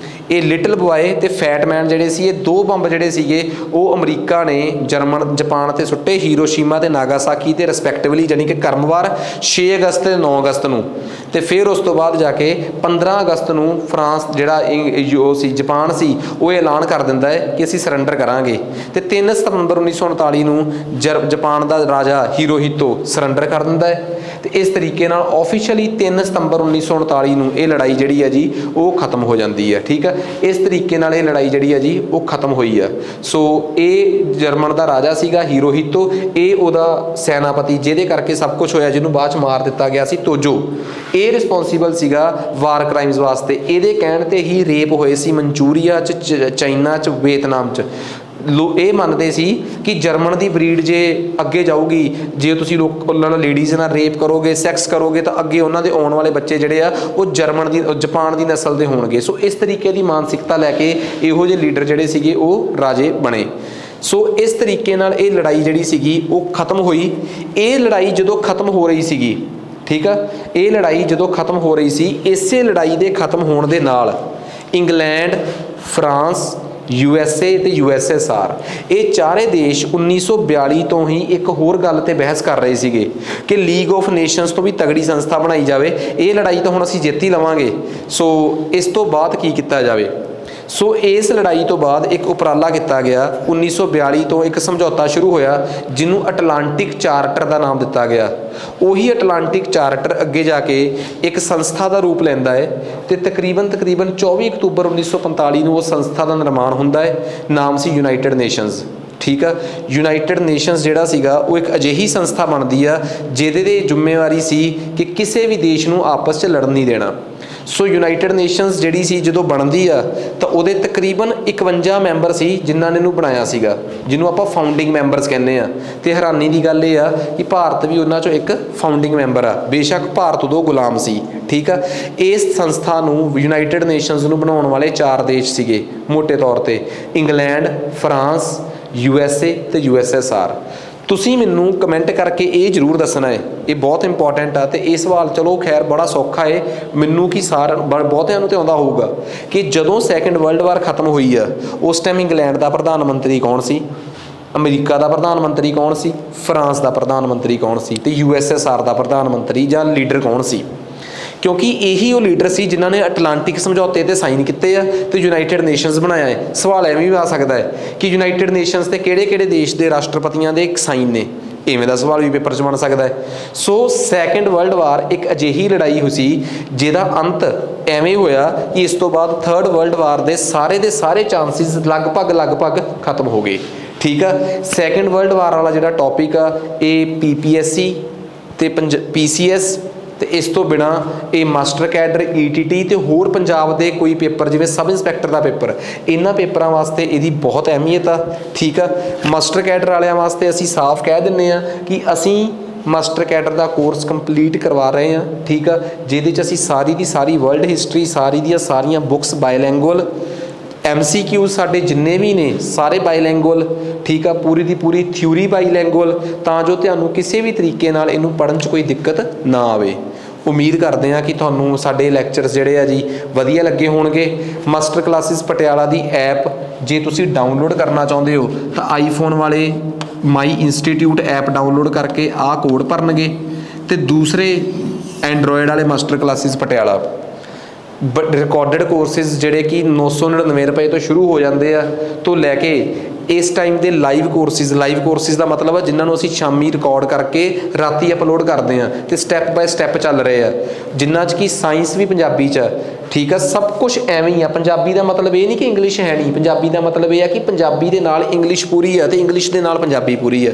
ਇਹ ਲਿਟਲ ਬੋਏ ਤੇ ਫੈਟ ਮੈਨ ਜਿਹੜੇ ਸੀ, ਇਹ ਦੋ ਬੰਬ ਜਿਹੜੇ ਸੀਗੇ ਉਹ ਅਮਰੀਕਾ ਨੇ ਜਾਪਾਨ ਤੇ ਸੁੱਟੇ, ਹੀਰੋਸ਼ੀਮਾ ਤੇ ਨਾਗਾਸਾਕੀ ਤੇ ਰਿਸਪੈਕਟਿਵਲੀ, ਜਾਨੀ ਕਿ ਕਰਮਵਾਰ 6 ਅਗਸਤ ਤੇ 9 ਅਗਸਤ ਨੂੰ। ਤੇ ਫਿਰ ਉਸ ਤੋਂ ਬਾਅਦ ਜਾ ਕੇ 15 ਅਗਸਤ ਨੂੰ ਫਰਾਂਸ ਜਿਹੜਾ ਉਹ ਸੀ ਜਾਪਾਨ ਸੀ ਉਹ ਐਲਾਨ ਕਰ ਦਿੰਦਾ ਹੈ ਕਿ ਅਸੀਂ ਸਰੈਂਡਰ ਕਰਾਂਗੇ। ਤੇ 3 ਸਤੰਬਰ 1939 ਨੂੰ ਜਾਪਾਨ ਦਾ ਰਾਜਾ ਹੀਰੋਹਿਤੋ ਸਰੈਂਡਰ ਕਰ ਦਿੰਦਾ ਹੈ। ਤੇ ਇਸ ਤਰੀਕੇ ਨਾਲ ਆਫੀਸ਼ੀਅਲੀ 3 ਸਤੰਬਰ 1939 ਨੂੰ ਇਹ ਲੜਾਈ ਜਿਹੜੀ ਹੈ ਜੀ ਉਹ ਖਤਮ ਹੋ ਜਾਂਦੀ ਹੈ। ਠੀਕ ਹੈ, ਇਸ ਤਰੀਕੇ ਨਾਲ ਇਹ ਲੜਾਈ ਜਿਹੜੀ ਹੈ ਜੀ ਉਹ ਖਤਮ ਹੋਈ ਆ। ਸੋ ਇਹ ਜਰਮਨ ਦਾ ਰਾਜਾ ਸੀਗਾ ਹੀਰੋਹਿਤੋ, ਇਹ ਉਹਦਾ ਸੈਨਾਪਤੀ ਜਿਹਦੇ ਕਰਕੇ ਸਭ ਕੁਝ ਹੋਇਆ, ਜਿਹਨੂੰ ਬਾਅਦ 'ਚ ਮਾਰ ਦਿੱਤਾ ਗਿਆ ਸੀ ਤੋਜੋ, ਇਹ ਰਿਸਪੌਂਸੀਬਲ ਸੀਗਾ ਵਾਰ ਕ੍ਰਾਈਮਸ ਵਾਸਤੇ। ਇਹਦੇ ਕਹਿਣ 'ਤੇ ਹੀ ਰੇਪ ਹੋਏ ਸੀ ਮਨਚੂਰੀਆ 'ਚ, ਚਾਈਨਾ 'ਚ, ਵੀਅਤਨਾਮ 'ਚ। ਇਹ ਮੰਨਦੇ ਸੀ ਕਿ ਜਰਮਨ ਦੀ ਬਰੀਡ ਜੇ ਅੱਗੇ ਜਾਊਗੀ, ਜੇ ਤੁਸੀਂ ਉਹਨਾਂ ਨਾਲ ਲੇਡੀਜ਼ ਨਾਲ ਰੇਪ ਕਰੋਗੇ, ਸੈਕਸ ਕਰੋਗੇ, ਤਾਂ ਅੱਗੇ ਉਹਨਾਂ ਦੇ ਆਉਣ ਵਾਲੇ ਬੱਚੇ ਜਿਹੜੇ ਆ ਉਹ ਜਾਪਾਨ ਦੀ ਨਸਲ ਦੇ ਹੋਣਗੇ। ਸੋ ਇਸ ਤਰੀਕੇ ਦੀ ਮਾਨਸਿਕਤਾ ਲੈ ਕੇ ਇਹੋ ਜਿਹੇ ਲੀਡਰ ਜਿਹੜੇ ਸੀਗੇ ਉਹ ਰਾਜੇ ਬਣੇ। ਸੋ ਇਸ ਤਰੀਕੇ ਨਾਲ ਇਹ ਲੜਾਈ ਜਿਹੜੀ ਸੀਗੀ ਉਹ ਖਤਮ ਹੋਈ। ਇਹ ਲੜਾਈ ਜਦੋਂ ਖਤਮ ਹੋ ਰਹੀ ਸੀਗੀ, ਠੀਕ ਆ, ਇਹ ਲੜਾਈ ਜਦੋਂ ਖਤਮ ਹੋ ਰਹੀ ਸੀ, ਇਸੇ ਲੜਾਈ ਦੇ ਖਤਮ ਹੋਣ ਦੇ ਨਾਲ ਇੰਗਲੈਂਡ, ਫਰਾਂਸ, USA ਤੇ USSR, ਇਹ ਚਾਰੇ ਦੇਸ਼ 1942 ਤੋਂ ਹੀ ਇੱਕ ਹੋਰ ਗੱਲ ਤੇ ਬਹਿਸ ਕਰ ਰਹੇ ਸੀਗੇ ਕਿ ਲੀਗ ਆਫ ਨੇਸ਼ਨਸ ਤੋਂ ਵੀ ਤਗੜੀ ਸੰਸਥਾ ਬਣਾਈ ਜਾਵੇ। ਇਹ ਲੜਾਈ ਤਾਂ ਹੁਣ ਅਸੀਂ ਜਿੱਤ ਹੀ ਲਵਾਂਗੇ, ਸੋ ਇਸ ਤੋਂ ਬਾਅਦ ਕੀ ਕੀਤਾ ਜਾਵੇ। ਸੋ ਇਸ ਲੜਾਈ ਤੋਂ ਬਾਅਦ ਇੱਕ ਉਪਰਾਲਾ ਕੀਤਾ ਗਿਆ। 1942 ਤੋਂ ਇੱਕ ਸਮਝੌਤਾ ਸ਼ੁਰੂ ਹੋਇਆ ਜਿਹਨੂੰ ਅਟਲਾਂਟਿਕ ਚਾਰਟਰ ਦਾ ਨਾਮ ਦਿੱਤਾ ਗਿਆ। ਉਹੀ ਅਟਲਾਂਟਿਕ ਚਾਰਟਰ ਅੱਗੇ ਜਾ ਕੇ ਇੱਕ ਸੰਸਥਾ ਦਾ ਰੂਪ ਲੈਂਦਾ ਹੈ ਤੇ ਤਕਰੀਬਨ 24 ਅਕਤੂਬਰ 1945 ਨੂੰ ਉਹ ਸੰਸਥਾ ਦਾ ਨਿਰਮਾਣ ਹੁੰਦਾ ਹੈ। ਨਾਮ ਸੀ ਯੂਨਾਈਟਿਡ ਨੇਸ਼ਨਸ। ਠੀਕ ਆ, ਯੂਨਾਈਟਿਡ ਨੇਸ਼ਨਸ ਜਿਹੜਾ ਸੀਗਾ ਉਹ ਇੱਕ ਅਜਿਹੀ ਸੰਸਥਾ ਬਣਦੀ ਆ ਜਿਹਦੇ ਦੀ ਜ਼ਿੰਮੇਵਾਰੀ ਸੀ ਕਿ ਕਿਸੇ ਵੀ ਦੇਸ਼ ਨੂੰ ਆਪਸ 'ਚ ਲੜਨ ਨਹੀਂ ਦੇਣਾ। ਸੋ ਯੂਨਾਈਟਿਡ ਨੇਸ਼ਨਸ ਜਿਹੜੀ ਸੀ ਜਦੋਂ ਬਣਦੀ ਆ ਤਾਂ ਉਹਦੇ ਤਕਰੀਬਨ 51 ਮੈਂਬਰ ਸੀ ਜਿਨ੍ਹਾਂ ਨੇ ਇਹਨੂੰ ਬਣਾਇਆ ਸੀਗਾ, ਜਿਹਨੂੰ ਆਪਾਂ ਫਾਊਂਡਿੰਗ ਮੈਂਬਰਸ ਕਹਿੰਦੇ ਆ। ਤੇ ਹੈਰਾਨੀ ਦੀ ਗੱਲ ਇਹ ਆ ਕਿ ਭਾਰਤ ਵੀ ਉਹਨਾਂ 'ਚੋਂ ਇੱਕ ਫਾਊਂਡਿੰਗ ਮੈਂਬਰ ਆ। ਬੇਸ਼ੱਕ ਭਾਰਤ ਉਦੋਂ ਗੁਲਾਮ ਸੀ। ਠੀਕ ਆ, ਇਸ ਸੰਸਥਾ ਨੂੰ ਯੂਨਾਈਟਿਡ ਨੇਸ਼ਨਸ ਨੂੰ ਬਣਾਉਣ ਵਾਲੇ 4 ਦੇਸ਼ ਸੀਗੇ ਮੋਟੇ ਤੌਰ 'ਤੇ, ਇੰਗਲੈਂਡ, ਫਰਾਂਸ, USA ਤੇ USSR। ਤੁਸੀਂ ਮੈਨੂੰ ਕਮੈਂਟ ਕਰਕੇ ਇਹ ਜ਼ਰੂਰ ਦੱਸਣਾ ਹੈ, ਇਹ ਬਹੁਤ ਇੰਪੋਰਟੈਂਟ ਆ। ਤੇ ਇਹ ਸਵਾਲ ਚਲੋ ਖੈਰ ਬੜਾ ਸੌਖਾ ਹੈ ਮੈਨੂੰ, ਕਿ ਬਹੁਤਿਆਂ ਨੂੰ ਤਾਂ ਆਉਂਦਾ ਹੋਊਗਾ ਕਿ ਜਦੋਂ ਸੈਕੰਡ ਵਰਲਡ ਵਾਰ ਖਤਮ ਹੋਈ ਆ ਉਸ ਟਾਈਮ ਇੰਗਲੈਂਡ ਦਾ ਪ੍ਰਧਾਨ ਮੰਤਰੀ ਕੌਣ ਸੀ, ਅਮਰੀਕਾ ਦਾ ਪ੍ਰਧਾਨ ਮੰਤਰੀ ਕੌਣ ਸੀ, ਫਰਾਂਸ ਦਾ ਪ੍ਰਧਾਨ ਮੰਤਰੀ ਕੌਣ ਸੀ, ਤੇ USSR ਦਾ ਪ੍ਰਧਾਨ ਮੰਤਰੀ ਜਾਂ ਲੀਡਰ ਕੌਣ ਸੀ। ਕਿਉਂਕਿ ਇਹੀ ਉਹ ਲੀਡਰ ਸੀ ਜਿਨ੍ਹਾਂ ਨੇ ਅਟਲਾਂਟਿਕ ਸਮਝੌਤੇ 'ਤੇ ਸਾਈਨ ਕੀਤੇ ਆ ਤੇ ਯੂਨਾਈਟਿਡ ਨੇਸ਼ਨਸ ਬਣਾਇਆ ਹੈ। ਸਵਾਲ ਐਵੇਂ ਵੀ ਆ ਸਕਦਾ ਹੈ ਕਿ ਯੂਨਾਈਟਿਡ ਨੇਸ਼ਨਸ 'ਤੇ ਕਿਹੜੇ ਦੇਸ਼ ਦੇ ਰਾਸ਼ਟਰਪਤੀਆਂ ਦੇ ਸਾਈਨ ਨੇ, ਇਵੇਂ ਦਾ ਸਵਾਲ ਵੀ ਪੇਪਰ 'ਚ ਬਣ ਸਕਦਾ ਹੈ। ਸੋ ਸੈਕੰਡ ਵਰਲਡ ਵਾਰ ਇੱਕ ਅਜਿਹੀ ਲੜਾਈ ਹੋਈ ਸੀ ਜਿਹਦਾ ਅੰਤ ਐਵੇਂ ਹੋਇਆ ਕਿ ਇਸ ਤੋਂ ਬਾਅਦ ਥਰਡ ਵਰਲਡ ਵਾਰ ਦੇ ਸਾਰੇ ਚਾਂਸਿਸ ਲਗਭਗ ਖਤਮ ਹੋ ਗਏ। ਠੀਕ ਆ, ਸੈਕੰਡ ਵਰਲਡ ਵਾਰ ਵਾਲਾ ਜਿਹੜਾ ਟੌਪਿਕ ਆ ਇਹ PPSC ਤੇ PCS ਤੇ ਇਸ ਤੋਂ ਬਿਨਾ ਇਹ ਮਾਸਟਰ ਕੈਡਰ, ETT ਤੇ ਹੋਰ ਪੰਜਾਬ ਦੇ ਕੋਈ ਪੇਪਰ ਜਿਵੇਂ ਸਬ ਇੰਸਪੈਕਟਰ ਦਾ ਪੇਪਰ, ਇਹਨਾਂ ਪੇਪਰਾਂ ਵਾਸਤੇ ਇਹਦੀ ਬਹੁਤ ਅਹਿਮੀਅਤ ਆ। ਠੀਕ ਆ, ਮਾਸਟਰ ਕੈਡਰ ਵਾਲਿਆਂ ਵਾਸਤੇ ਅਸੀਂ ਸਾਫ਼ ਕਹਿ ਦਿੰਦੇ ਆ ਕਿ ਅਸੀਂ ਮਾਸਟਰ ਕੈਡਰ ਦਾ ਕੋਰਸ ਕੰਪਲੀਟ ਕਰਵਾ ਰਹੇ ਹਾਂ। ਠੀਕ ਆ, ਜਿਹਦੇ 'ਚ ਅਸੀਂ ਸਾਰੀ ਦੀ ਸਾਰੀ ਵਰਲਡ ਹਿਸਟਰੀ, ਸਾਰੀ ਦੀਆਂ ਸਾਰੀਆਂ ਬੁੱਕਸ ਬਾਇਲੈਂਗੁਅਲ, MCQ ਸਾਡੇ ਜਿੰਨੇ ਵੀ ਨੇ ਸਾਰੇ ਬਾਈਲੈਂਗੁਅਲ। ਠੀਕ ਆ, ਪੂਰੀ ਦੀ ਪੂਰੀ ਥਿਊਰੀ ਬਾਈਲੈਂਗੁਅਲ, ਤਾਂ ਜੋ ਤੁਹਾਨੂੰ ਕਿਸੇ ਵੀ ਤਰੀਕੇ ਨਾਲ ਇਹਨੂੰ ਪੜ੍ਹਨ 'ਚ ਕੋਈ ਦਿੱਕਤ ਨਾ ਆਵੇ। ਉਮੀਦ ਕਰਦੇ ਹਾਂ ਕਿ ਤੁਹਾਨੂੰ ਸਾਡੇ ਲੈਕਚਰਸ ਜਿਹੜੇ ਆ ਜੀ ਵਧੀਆ ਲੱਗੇ ਹੋਣਗੇ। ਮਾਸਟਰ ਕਲਾਸਿਸ ਪਟਿਆਲਾ ਦੀ ਐਪ ਜੇ ਤੁਸੀਂ ਡਾਊਨਲੋਡ ਕਰਨਾ ਚਾਹੁੰਦੇ ਹੋ ਤਾਂ ਆਈਫੋਨ ਵਾਲੇ ਮਾਈ ਇੰਸਟੀਟਿਊਟ ਐਪ ਡਾਊਨਲੋਡ ਕਰਕੇ ਆਹ ਕੋਡ ਭਰਨਗੇ ਤੇ ਦੂਸਰੇ एंड्रॉयड वाले master classes Patiala recorded courses ਜਿਹੜੇ ਕਿ 999 ਰੁਪਏ ਤੋਂ ਸ਼ੁਰੂ ਹੋ ਜਾਂਦੇ ਆ ਤੋਂ ਲੈ ਕੇ ਇਸ ਟਾਈਮ ਦੇ ਲਾਈਵ ਕੋਰਸਿਸ ਦਾ ਮਤਲਬ ਹੈ ਜਿਨ੍ਹਾਂ ਨੂੰ ਅਸੀਂ ਸ਼ਾਮੀ ਰਿਕਾਰਡ ਕਰਕੇ ਰਾਤੀ ਅਪਲੋਡ ਕਰਦੇ ਹਾਂ ਤੇ ਸਟੈਪ ਬਾਏ ਸਟੈਪ ਚੱਲ ਰਹੇ ਆ ਜਿਨ੍ਹਾਂ 'ਚ ਕਿ ਸਾਇੰਸ ਵੀ ਪੰਜਾਬੀ 'ਚ ਆ ਠੀਕ ਆ ਸਭ ਕੁਝ ਐਵੇਂ ਹੀ ਆ ਪੰਜਾਬੀ ਦਾ ਮਤਲਬ ਇਹ ਨਹੀਂ ਕਿ ਇੰਗਲਿਸ਼ ਹੈ ਨਹੀਂ ਪੰਜਾਬੀ ਦਾ ਮਤਲਬ ਇਹ ਆ ਕਿ ਪੰਜਾਬੀ ਦੇ ਨਾਲ ਇੰਗਲਿਸ਼ ਪੂਰੀ ਆ ਤੇ ਇੰਗਲਿਸ਼ ਦੇ ਨਾਲ ਪੰਜਾਬੀ ਪੂਰੀ ਆ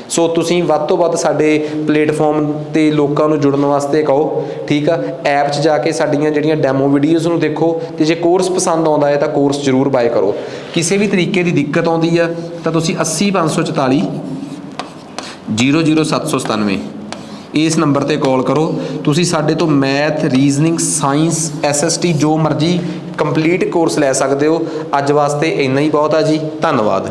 ਸੋ ਤੁਸੀਂ ਵੱਧ ਤੋਂ ਵੱਧ ਸਾਡੇ ਪਲੇਟਫਾਰਮ 'ਤੇ ਲੋਕਾਂ ਨੂੰ ਜੁੜਨ ਵਾਸਤੇ ਕਹੋ ਠੀਕ ਆ ਐਪ 'ਚ ਜਾ ਕੇ ਸਾਡੀਆਂ ਜਿਹੜੀਆਂ ਡੈਮੋ ਵੀਡੀਓਜ਼ ਨੂੰ ਦੇਖੋ ਤੇ ਜੇ ਕੋਰਸ ਪਸੰਦ ਆਉਂਦਾ ਹੈ ਤਾਂ ਕੋਰਸ ਜ਼ਰੂਰ ਬਾਏ ਕਰੋ ਕਿਸੇ ਵੀ ਤਰੀਕੇ ਦੀ ਦਿੱਕਤ ਆਉਂਦੀ ਆ ਤਾਂ ਤੁਸੀਂ 80544 00797 ਇਸ ਨੰਬਰ ਤੇ ਕਾਲ ਕਰੋ ਤੁਸੀਂ ਸਾਡੇ ਤੋਂ ਮੈਥ ਰੀਜ਼ਨਿੰਗ ਸਾਇੰਸ SST ਜੋ ਮਰਜ਼ੀ ਕੰਪਲੀਟ ਕੋਰਸ ਲੈ ਸਕਦੇ ਹੋ ਅੱਜ ਵਾਸਤੇ ਇੰਨਾ ਹੀ ਬਹੁਤ ਆ ਜੀ ਧੰਨਵਾਦ।